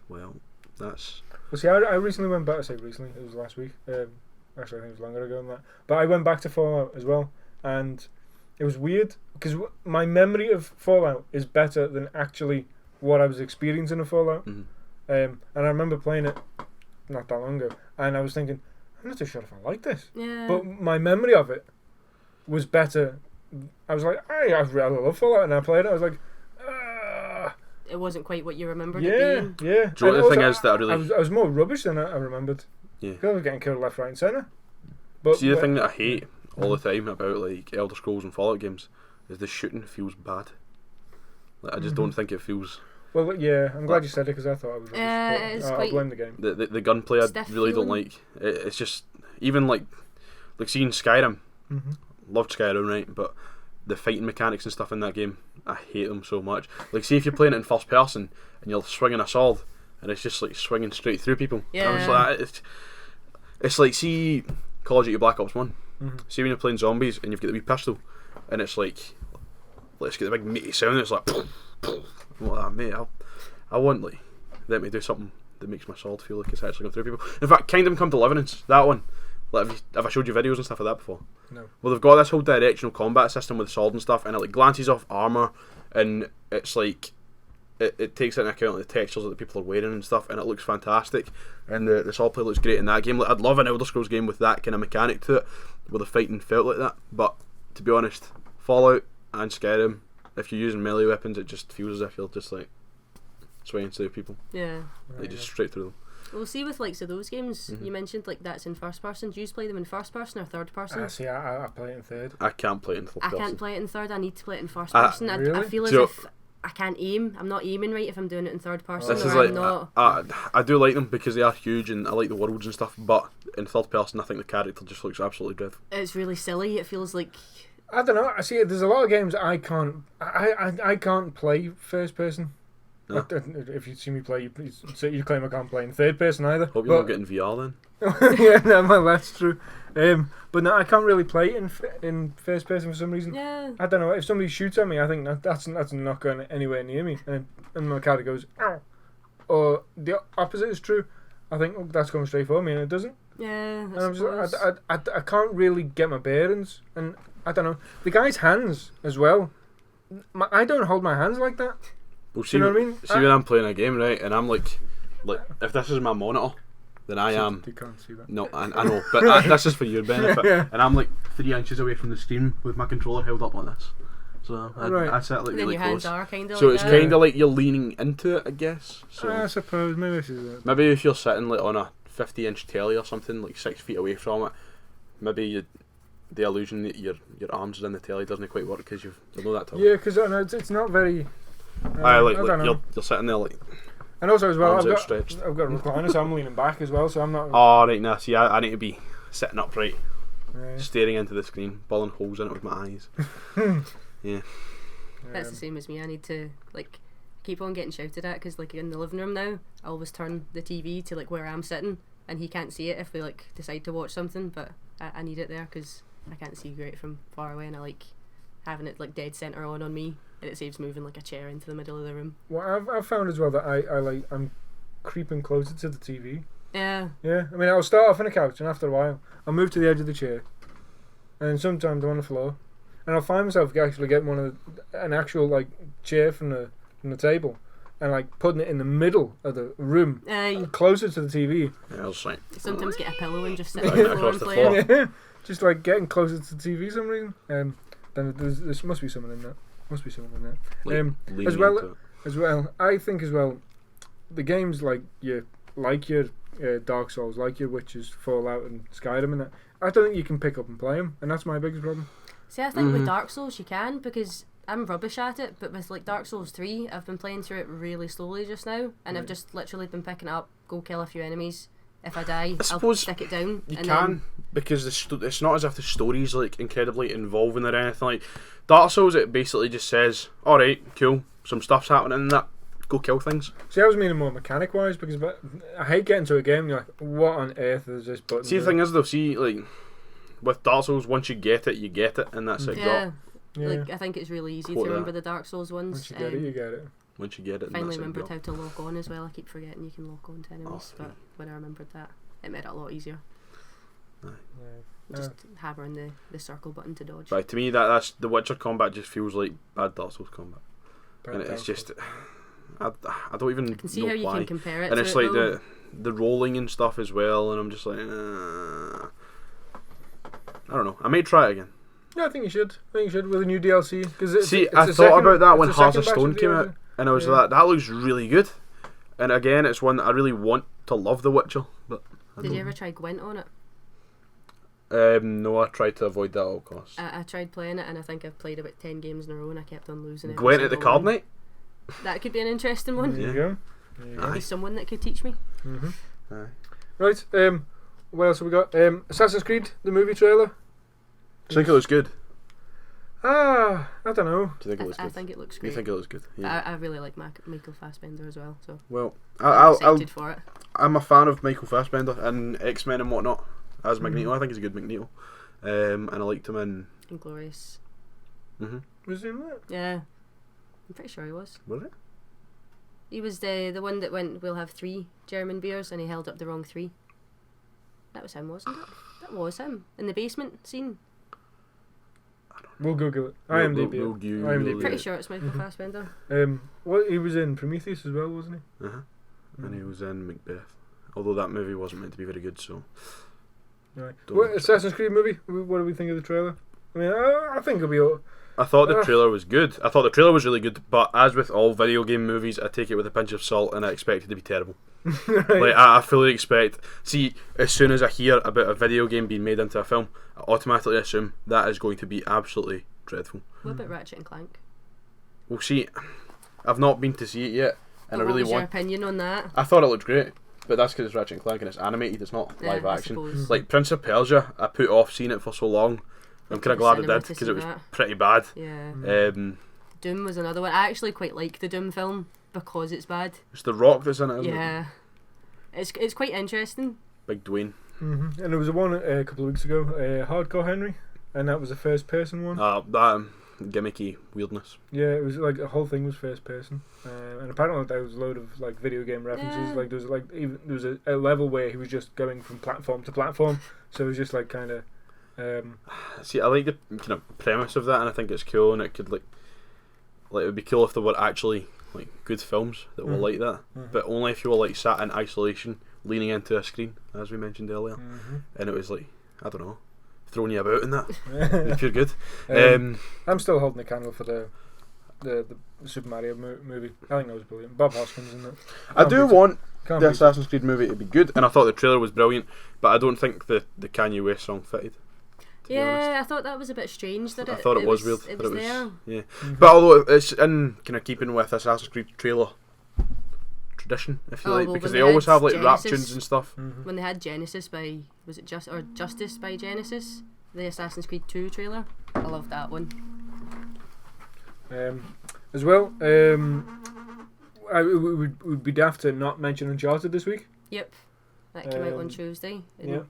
well, that's... Well, see, I recently went back. I say recently, it was last week. Actually, I think it was longer ago than that. But I went back to Fallout as well, and it was weird because my memory of Fallout is better than actually what I was experiencing in Fallout. Mm-hmm. And I remember playing it not that long ago, and I was thinking, I'm not too sure if I like this. Yeah. But my memory of it was better. I was like, I really love Fallout, and I played it. I was like, it wasn't quite what you remembered yeah, it being. yeah. Do you know what the thing is that I really... I was more rubbish than I remembered. Yeah. Because I was getting killed left, right, and centre. But See, the thing that I hate all the time about like Elder Scrolls and Fallout games is the shooting feels bad. Like, I just don't think it feels... Well, yeah, I'm glad you said it because I thought I was rubbish. It's I'll quite blame the game. The gunplay I stiff really don't feeling. like. It's just... Even like seeing Skyrim. Mm-hmm. Loved Skyrim, right? But the fighting mechanics and stuff in that game, I hate them so much. Like, see if you're playing it in first person and you're swinging a sword and it's just like swinging straight through people. Yeah. I'm just like, it's like, see Call of Duty Black Ops 1. See when you're playing zombies and you've got the wee pistol and it's like, let's get the big meaty sound. It's like, what that, mate? I want like them to do something that makes my sword feel like it's actually going through people. In fact, Kingdom Come Deliverance, that one. Like, have I showed you videos and stuff of that before? No. Well, they've got this whole directional combat system with sword and stuff, and it like glances off armor, and it's like it takes into account the textures that the people are wearing and stuff, and it looks fantastic. And the swordplay looks great in that game. Like, I'd love an Elder Scrolls game with that kind of mechanic to it, where the fighting felt like that. But to be honest, Fallout and Skyrim, if you're using melee weapons, it just feels as if you're just like swinging through people. Yeah. Like, just straight through them. Well, see, with like those games, you mentioned like that's in first person. Do you play them in first person or third person? See, I play it in third. I can't play it in third person. I can't play it in third. I need to play it in first person. Really? I feel as if I can't aim. I'm not aiming right if I'm doing it in third person. This is or like, I'm not. I do like them because they are huge and I like the worlds and stuff, but in third person I think the character just looks absolutely dreadful. It's really silly. It feels like. I don't know. I see. There's a lot of games I can't. I can't play first person. No. If you see me play, you claim I can't play in third person either. Hope you're not getting VR then. Yeah, no, well, that's true. But no, I can't really play in first person for some reason. Yeah. I don't know. If somebody shoots at me, I think that's not going anywhere near me, and my character goes ow. Or the opposite is true. I think that's going straight for me, and it doesn't. Yeah. And I'm just, I can't really get my bearings, and I don't know. The guy's hands as well. I don't hold my hands like that. Well, see, you know what I mean? See when I'm playing a game, right, and I'm like if this is my monitor, then I am. You can't see that. No, I know, but this is for your benefit. Yeah. And I'm like 3 inches away from the screen with my controller held up like this. So I sit like And then really your close. hands are kind of. So like it's that. kind of like you're leaning into it, I guess. So I suppose maybe this is it. maybe if you're sitting like on a 50-inch telly or something, like 6 feet away from it, maybe the illusion that your arms are in the telly doesn't quite work because you'll know that too. Yeah, because it's not very. I I don't know. you're sitting there like. And also as well, arms I've outstretched. got a recliner, so I'm leaning back as well, so I'm not. Oh right, now see, I need to be sitting upright, Yeah. staring into the screen, burning holes in it with my eyes. Yeah. That's the same as me. I need to like keep on getting shouted at because like in the living room now, I always turn the TV to like where I'm sitting, and he can't see it if we like decide to watch something. But I need it there because I can't see great from far away, and I like having it like dead center on me, and it saves moving like a chair into the middle of the room. Well, I've found as well that I'm creeping closer to the TV. Yeah. Yeah, I mean, I'll start off on a couch, and after a while, I'll move to the edge of the chair, and sometimes I'm on the floor, and I'll find myself actually getting an actual like chair from the table, and like putting it in the middle of the room, closer to the TV. Yeah, I was like. Sometimes get a pillow and just sit Right on the floor across and the play floor. it. Yeah, just like getting closer to the TV for some reason. Then there must be something in that. Must be something in that. Like, leaning as well, into it. as well, I think as well, the games like your Dark Souls, like your Witches, Fallout, and Skyrim, and that. I don't think you can pick up and play them, and that's my biggest problem. See, I think with Dark Souls you can because I'm rubbish at it, but with like Dark Souls 3, I've been playing through it really slowly just now, and I've just literally been picking it up, go kill a few enemies. If I die, I'll stick it down. You and can, because it's not as if the story's like incredibly involving or anything. Like Dark Souls, it basically just says, alright, cool, some stuff's happening in that, go kill things. See, I was meaning more mechanic wise, because I hate getting to a game and you're like, what on earth is this button? See, the thing is though, like with Dark Souls, once you get it, and that's it. yeah. Yeah. Like I think it's really easy to remember the Dark Souls ones. Once you get it, you get it. Once you get it, Finally and remembered that's how to lock on as well. I keep forgetting you can lock on to enemies, but when I remembered that, it made it a lot easier. Yeah. Just hammering the circle button to dodge. But to me, that's the Witcher combat just feels like bad Dark Souls combat, and it's just I don't even I can see know how you why. can compare it. And to it's it like though. the rolling and stuff as well, and I'm just like, I don't know. I may try it again. Yeah, I think you should. with a new DLC. Cause See, I thought about that when Hearts of Stone came out, and I was like, that looks really good. And again, it's one that I really want to love, The Witcher. But did you ever try Gwent on it? No, I tried to avoid that at all costs. I tried playing it, and I think I've played about 10 games in a row, and I kept on losing it. Gwent at the card night? That could be an interesting one. There you go. Maybe someone that could teach me. Aye. Right. What else have we got? Assassin's Creed, the movie trailer. I think it was good. I don't know. Do you think it looks I good? think it looks great. You think it looks good? Yeah. I really like Michael Fassbender as well, so Well, I'm excited for it. I'm a fan of Michael Fassbender and X-Men and whatnot as Magneto. I think he's a good Magneto, and I liked him in Inglorious. Was he in that? Yeah, I'm pretty sure he was. Was it? He was the one that went, we'll have 3 German beers, and he held up the wrong 3. That was him, wasn't it? That was him in the basement scene. We'll Google it. We'll IMDb. Google IMDb. Pretty sure it's Michael Fassbender. Well, he was in Prometheus as well, wasn't he? And he was in Macbeth. Although that movie wasn't meant to be very good, so. Right. What Assassin's Creed movie? What do we think of the trailer? I mean, I think it'll be. I thought the trailer was good. I thought the trailer was really good, but as with all video game movies, I take it with a pinch of salt, and I expect it to be terrible. Right. Like I fully expect. See, as soon as I hear about a video game being made into a film, I automatically assume that is going to be absolutely dreadful. What about Ratchet and Clank? Well, see, I've not been to see it yet, and I really What was your want. opinion on that? I thought it looked great, but that's because it's Ratchet and Clank and it's animated. It's not Yeah, live I action. suppose. Like Prince of Persia, I put off seeing it for so long. I'm kind of glad I Cinema did to because see it was that. pretty bad. Yeah. Doom was another one. I actually quite like the Doom film because it's bad. It's The Rock that's in it, isn't it? Yeah. It's quite interesting. Big Dwayne. And there was one a couple of weeks ago, Hardcore Henry, and that was a first person one. That gimmicky weirdness. Yeah, it was like the whole thing was first person, and apparently there was a load of like video game references. Yeah. Like there was a level where he was just going from platform to platform, so it was just like kind of. See, I like the kind of premise of that, and I think it's cool, and it could like it would be cool if there were actually like good films that were like that, but only if you were like sat in isolation, leaning into a screen, as we mentioned earlier, and it was like I don't know, throwing you about in that. If you're good, I'm still holding the candle for the Super Mario movie. I think that was brilliant. Bob Hoskins in it. I do want Can't the beat it. Assassin's Creed movie to be good, and I thought the trailer was brilliant, but I don't think the Kanye West song fitted. To be honest. Yeah, I thought that was a bit strange. That I thought it was weird. It but was there. Yeah. But although it's in kind of keeping with Assassin's Creed trailer tradition, if you like, well, because when they they always had have like rap Genesis- tunes and stuff. When they had Genesis by Justice by Genesis, the Assassin's Creed 2 trailer. I love that one. As well, would be daft to not mention Uncharted this week. Yep, that came out on Tuesday. And Yeah.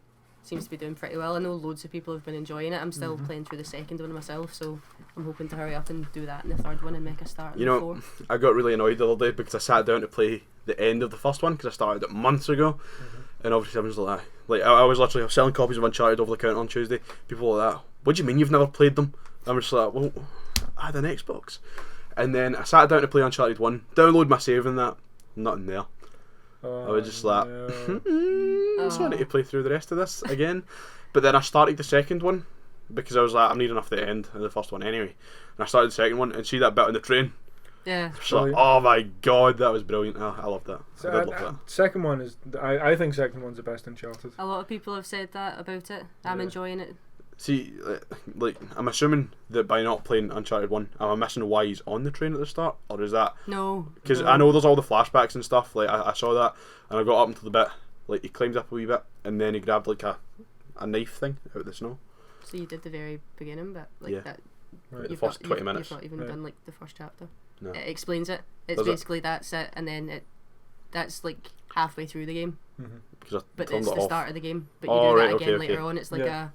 seems to be doing pretty well. I know loads of people have been enjoying it. I'm still playing through the second one myself, so I'm hoping to hurry up and do that in the third one and make a start. You know, I got really annoyed the other day because I sat down to play the end of the first one because I started it months ago, and obviously I was like I was literally selling copies of Uncharted over the counter on Tuesday. People were like that. What do you mean you've never played them? I'm just like, well, I had an Xbox, and then I sat down to play Uncharted 1, download my save and that, nothing there. I was just like, so I need to play through the rest of this again. But then I started the second one because I was like, I'm near enough to the end of the first one anyway. And I started the second one and see that bit on the train. Yeah. So like, oh my god, that was brilliant. I loved that. So I did love that. Second one is, I think second one's the best Uncharted. A lot of people have said that about it. I'm enjoying it. See, like, I'm assuming that by not playing Uncharted 1, am I missing why he's on the train at the start? Or is that... No. Because no. I know there's all the flashbacks and stuff, like, I saw that, and I got up until the bit, like, he climbed up a wee bit, and then he grabbed, like, a knife thing out of the snow. So you did the very beginning bit, like Yeah. that. Right. The first 20 minutes. You've not even done, like, the first chapter. No. It explains it. It's Does it? basically that's it, and then that's, like, halfway through the game. Because I But turned it's it the off. start of the game. But you Oh, do that right, again okay, later okay. on. It's like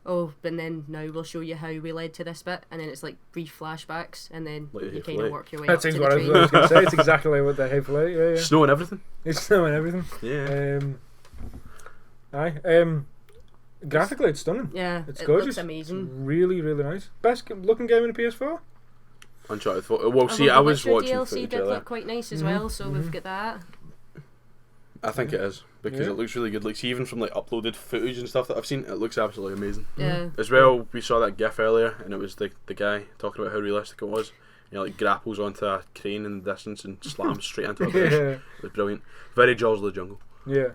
but then now we'll show you how we led to this bit, and then it's like brief flashbacks, and then Like you Hateful kind of Eight. work your way That up to seems the what I train. was going to say. It's exactly what the Hateful Eight. Yeah, yeah. Snow and everything. It's snow and everything. Yeah. Graphically, it's stunning. Yeah, It's it gorgeous. looks amazing. It's really, really nice. Best looking game in the PS4. Uncharted 4. Well, see, Although I the was Witcher watching DLC footage did of that. look quite nice as well, so we've got that. I think it is because Yeah. it looks really good. Like, see, even from like uploaded footage and stuff that I've seen, it looks absolutely amazing. Yeah. As well, we saw that GIF earlier, and it was the guy talking about how realistic it was. You know, like grapples onto a crane in the distance and slams straight into a bush. Yeah. It was brilliant. Very Jaws of the Jungle. Yeah.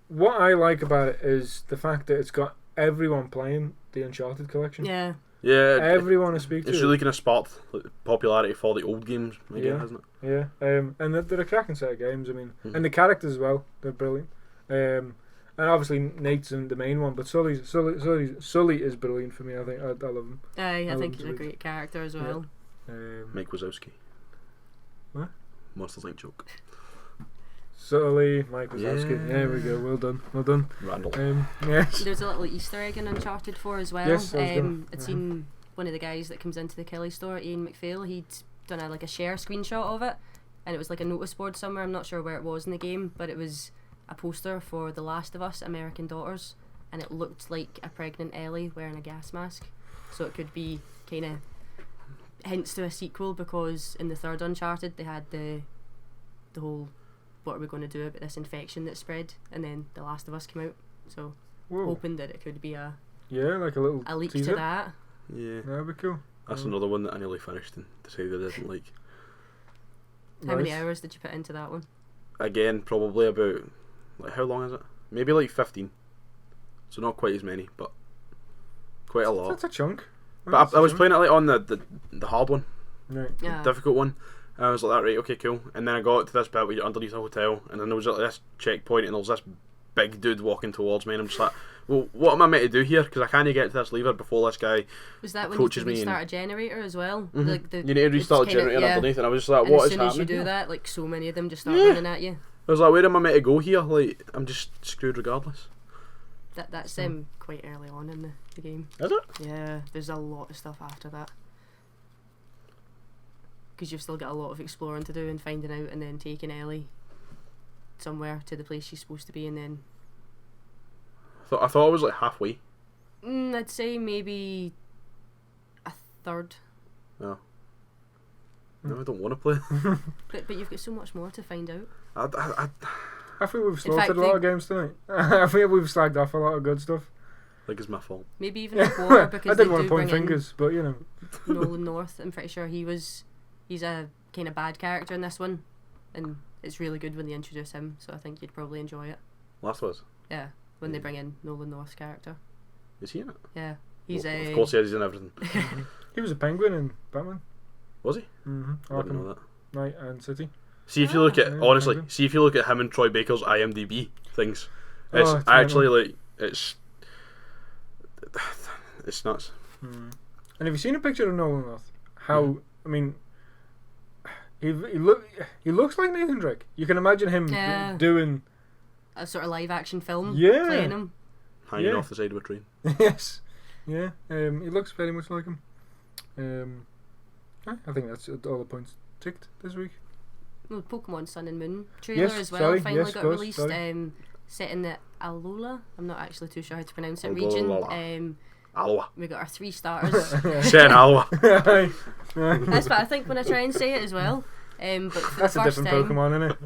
What I like about it is the fact that it's got everyone playing the Uncharted collection. Yeah. Yeah, Everyone I speak to. it's really kind of sparked like, popularity for the old games again, Yeah. hasn't it? Yeah. And they're a cracking set of games. I mean, and the characters as well. They're brilliant. And obviously Nate's the main one, but Sully is brilliant for me. I think I love him. I think he's a great character as well. Mike Wazowski. What? Monsters Inc. joke. Sully, Mike Wazowski. Yeah. There we go. Well done. Randall. Yes. There's a little Easter egg in Uncharted 4 as well. Yes, I'd seen one of the guys that comes into the Kelly store, Ian McPhail. He'd done a share screenshot of it, and it was like a notice board somewhere. I'm not sure where it was in the game, but it was a poster for The Last of Us: American Daughters, and it looked like a pregnant Ellie wearing a gas mask. So it could be kind of hints to a sequel, because in the third Uncharted they had the whole what are we going to do about this infection that spread, and then The Last of Us came out. So hoping that it could be a like a leak teaser to that. Yeah, that'd be cool. That's another one that I nearly finished and decided I didn't like. How many hours did you put into that one? Again, probably about, like, how long is it? Maybe like 15. So not quite as many, but quite a lot. That's a chunk. But I was playing it like on the hard one, right. Yeah. the difficult one. And I was like, right, okay, cool. And then I got to this bit where you're underneath a hotel, and then there was like this checkpoint, and there was this big dude walking towards me, and I'm just like, well, what am I meant to do here? Because I can't get to this lever before this guy was that when approaches you me. Restart a generator as well? Mm-hmm. Like you need to restart a generator underneath, and I was just like, and what as is soon happening? as you do that, like so many of them just start running at you. I was like, where am I meant to go here? Like, I'm just screwed regardless. That's quite early on in the game. Is it? Yeah, there's a lot of stuff after that. Because you've still got a lot of exploring to do and finding out, and then taking Ellie somewhere to the place she's supposed to be, and then... I thought I was like halfway. I'd say maybe a third. No. No, I don't want to play. But you've got so much more to find out. I think we've slaughtered a lot of games tonight. I think we've slagged off a lot of good stuff. Like it's my fault. Maybe even a war, because I didn't want to point fingers, but you know. Nolan North, I'm pretty sure he's a kind of bad character in this one, and it's really good when they introduce him, so I think you'd probably enjoy it. Last was? Yeah, when they bring in Nolan North's character. Is he in it? Yeah. He's of course he is, he's in everything. He was a penguin in Batman. Was he? Mm-hmm. I didn't know that. Night and City. See if you look at, honestly, see if you look at him and Troy Baker's IMDb things. It's actually like, it's nuts. And have you seen a picture of Nolan North? How, I mean, he looks like Nathan Drake. You can imagine him doing a sort of live action film, playing him. Hanging off the side of a train. Yes. Yeah. He looks very much like him. I think that's all the points ticked this week. Well, Pokemon Sun and Moon trailer as well finally got released. Set in the Alola, I'm not actually too sure how to pronounce it, region. Alola. We got our 3 starters. Set in Alola. That's what I think when I try and say it as well. But for that's the a first different time, Pokemon,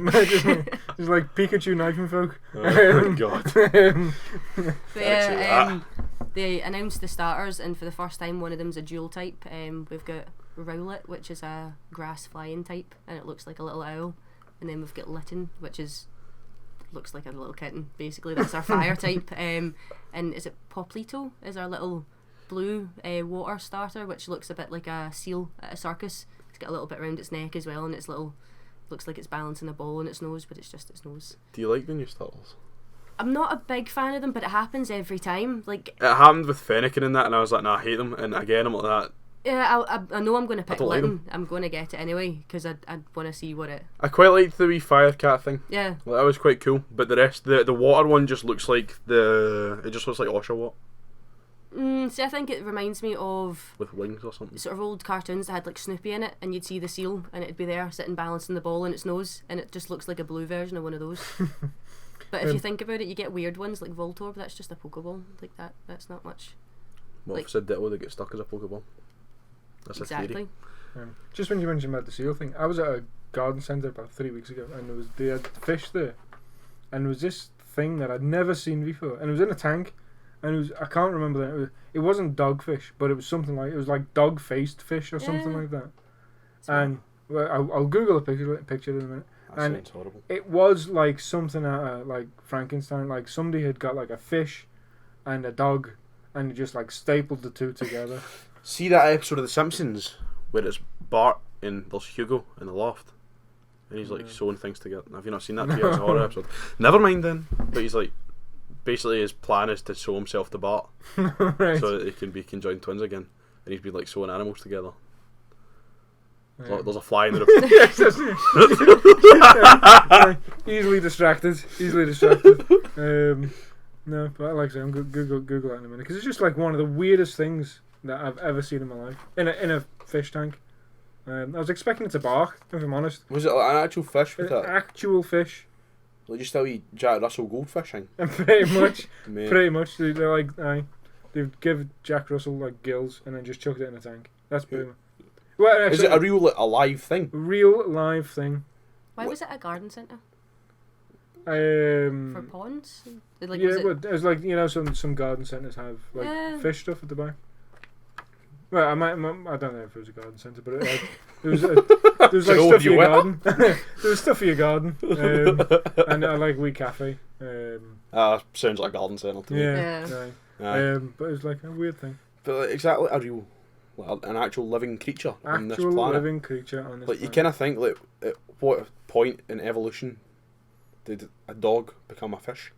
isn't it? It's like Pikachu knifing folk. Oh my god. But yeah, they announced the starters, and for the first time one of them's a dual type. We've got Rowlet, which is a grass flying type, and it looks like a little owl. And then we've got Litten, which looks like a little kitten. Basically, that's our fire type. And is it Poplito? Is our little blue water starter, which looks a bit like a seal at a circus. It's got a little bit around its neck as well, and it's looks like it's balancing a ball in its nose, but it's just its nose. Do you like the new starters? I'm not a big fan of them, but it happens every time. Like, it happened with Fennekin and that, and I was like, nah, I hate them. And again, I'm like that. Yeah, I know I'm going to pick Litten. Like I'm going to get it anyway, because I want to see what it... I quite liked the wee fire cat thing. Yeah. Well, that was quite cool. But the rest, the water one just looks like it just looks like Oshawott. See, I think it reminds me of... With wings or something. Sort of old cartoons that had like Snoopy in it, and you'd see the seal, and it'd be there sitting balancing the ball in its nose, and it just looks like a blue version of one of those. But if you think about it, you get weird ones like Voltorb, that's just a Pokeball. Like that. That's not much. What if said Ditto, they get stuck as a Pokeball? That's exactly. A theory. Just when you mentioned about the seal thing, I was at a garden centre about 3 weeks ago, and they had fish there, and there was this thing that I'd never seen before, and it was in a tank, and I can't remember that. It wasn't dogfish, but it was something like, it was like dog-faced fish or something like that. And I'll Google a picture in a minute. That and sounds horrible. It was like something out of like Frankenstein, like somebody had got like a fish and a dog, and just like stapled the two together. See that episode of The Simpsons where it's Bart and there's Hugo in the loft, and he's like sewing things together. Have you not seen that? It's a horror episode. Never mind then. But he's like basically his plan is to sew himself to Bart, Right. so that they can be conjoined twins again, and he's been like sewing animals together. There's a fly in the Yes, easily distracted. No, but I like to say, I'm Google that in a minute, because it's just like one of the weirdest things that I've ever seen in my life. In a fish tank. I was expecting it to bark, if I'm honest. Was it like an actual fish with An it? actual fish. Like you still eat Jack Russell goldfishing? And pretty much, Mate. they're like, they give Jack Russell like gills and then just chuck it in a tank. That's pretty much. Well, actually, Is it a real like, alive thing? real live thing? Why was it a garden centre? For For ponds? Like, yeah, was it... but it's like, some garden centres have like Yeah. fish stuff at the back. Well, I don't know if it was a garden centre, but there was like So stuff for you your went garden. There was stuff for your garden, and I like wee cafe. Sounds like a garden centre to me. Yeah, Yeah. right. Aye. But it was like a weird thing. But like, exactly a real, like, an actual living creature on this Actual planet. living creature on this Like you planet. kind of think like, at what point in evolution did a dog become a fish?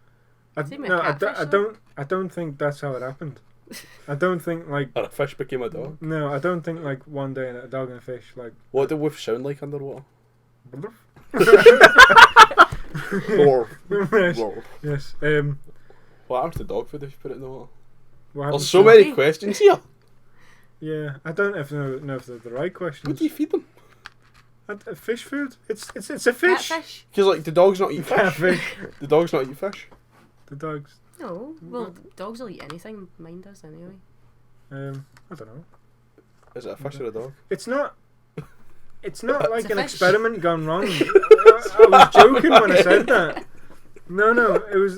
Seem a catfish, I don't think that's how it happened. I don't think like Or a fish became a dog? no, I don't think like one day a dog and a fish like. What do wolves sound like underwater? Yes. Roar. Yes. What happens to dog food if you put it in the water? What There's happens so to- many questions here. Yeah, I don't know if they're the right questions. What do you feed them? Fish food? It's a fish. Catfish? Because like, do dogs not eat fish? Catfish. Do dogs not eat fish? The dogs. No. Well, dogs will eat anything. Mine does anyway. I don't know. Is it a fish or a dog? It's not. It's not like It's a an fish. experiment gone wrong. I was joking when I said that. No, it's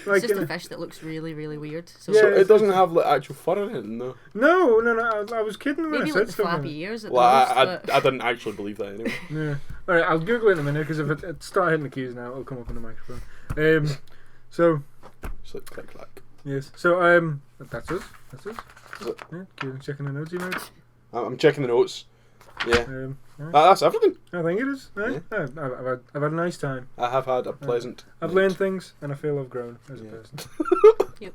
like It's just in a a- fish that looks really, really weird. So Yeah, So it's- it doesn't have like actual fur in it, no. No. I was kidding when maybe I said like the stuff. flappy Like ears at Well, the most, but I didn't actually believe that anyway. yeah. All right, I'll Google it in a minute because if it start hitting the keys now, it'll come up on the microphone. So It's like click clack. yes. So that's us. Is it? Yeah. Keep checking the notes you made. I'm checking the notes. Yeah. Right. That's everything. I think it is. Right? Yeah. I've had a nice time. I have had a pleasant. I've night. learned things, and I feel I've grown as a Yeah. person. Yep.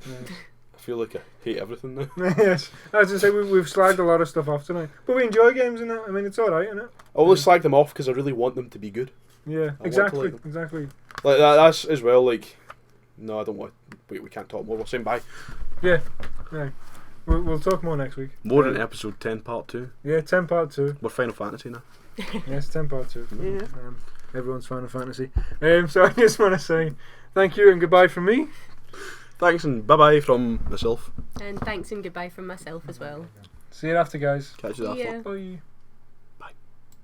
I feel like I hate everything now. Yes, as I say, we've slagged a lot of stuff off tonight, but we enjoy games and that. I mean, it's all right, isn't it? I always slag them off because I really want them to be good. Yeah, I want to exactly, like them. exactly. Like that's as well. Like, no, I don't want. Wait, we can't talk more. We're saying bye. Yeah, right. We'll talk more next week. More in episode 10, part 2. Yeah, 10 part 2. We're Final Fantasy now. Yes, 10 part 2. Yeah. Everyone's Final Fantasy. So I just want to say thank you and goodbye from me. Thanks and bye bye from myself. And thanks and goodbye from myself as well. See you after, guys. Catch you after. Yeah. Bye.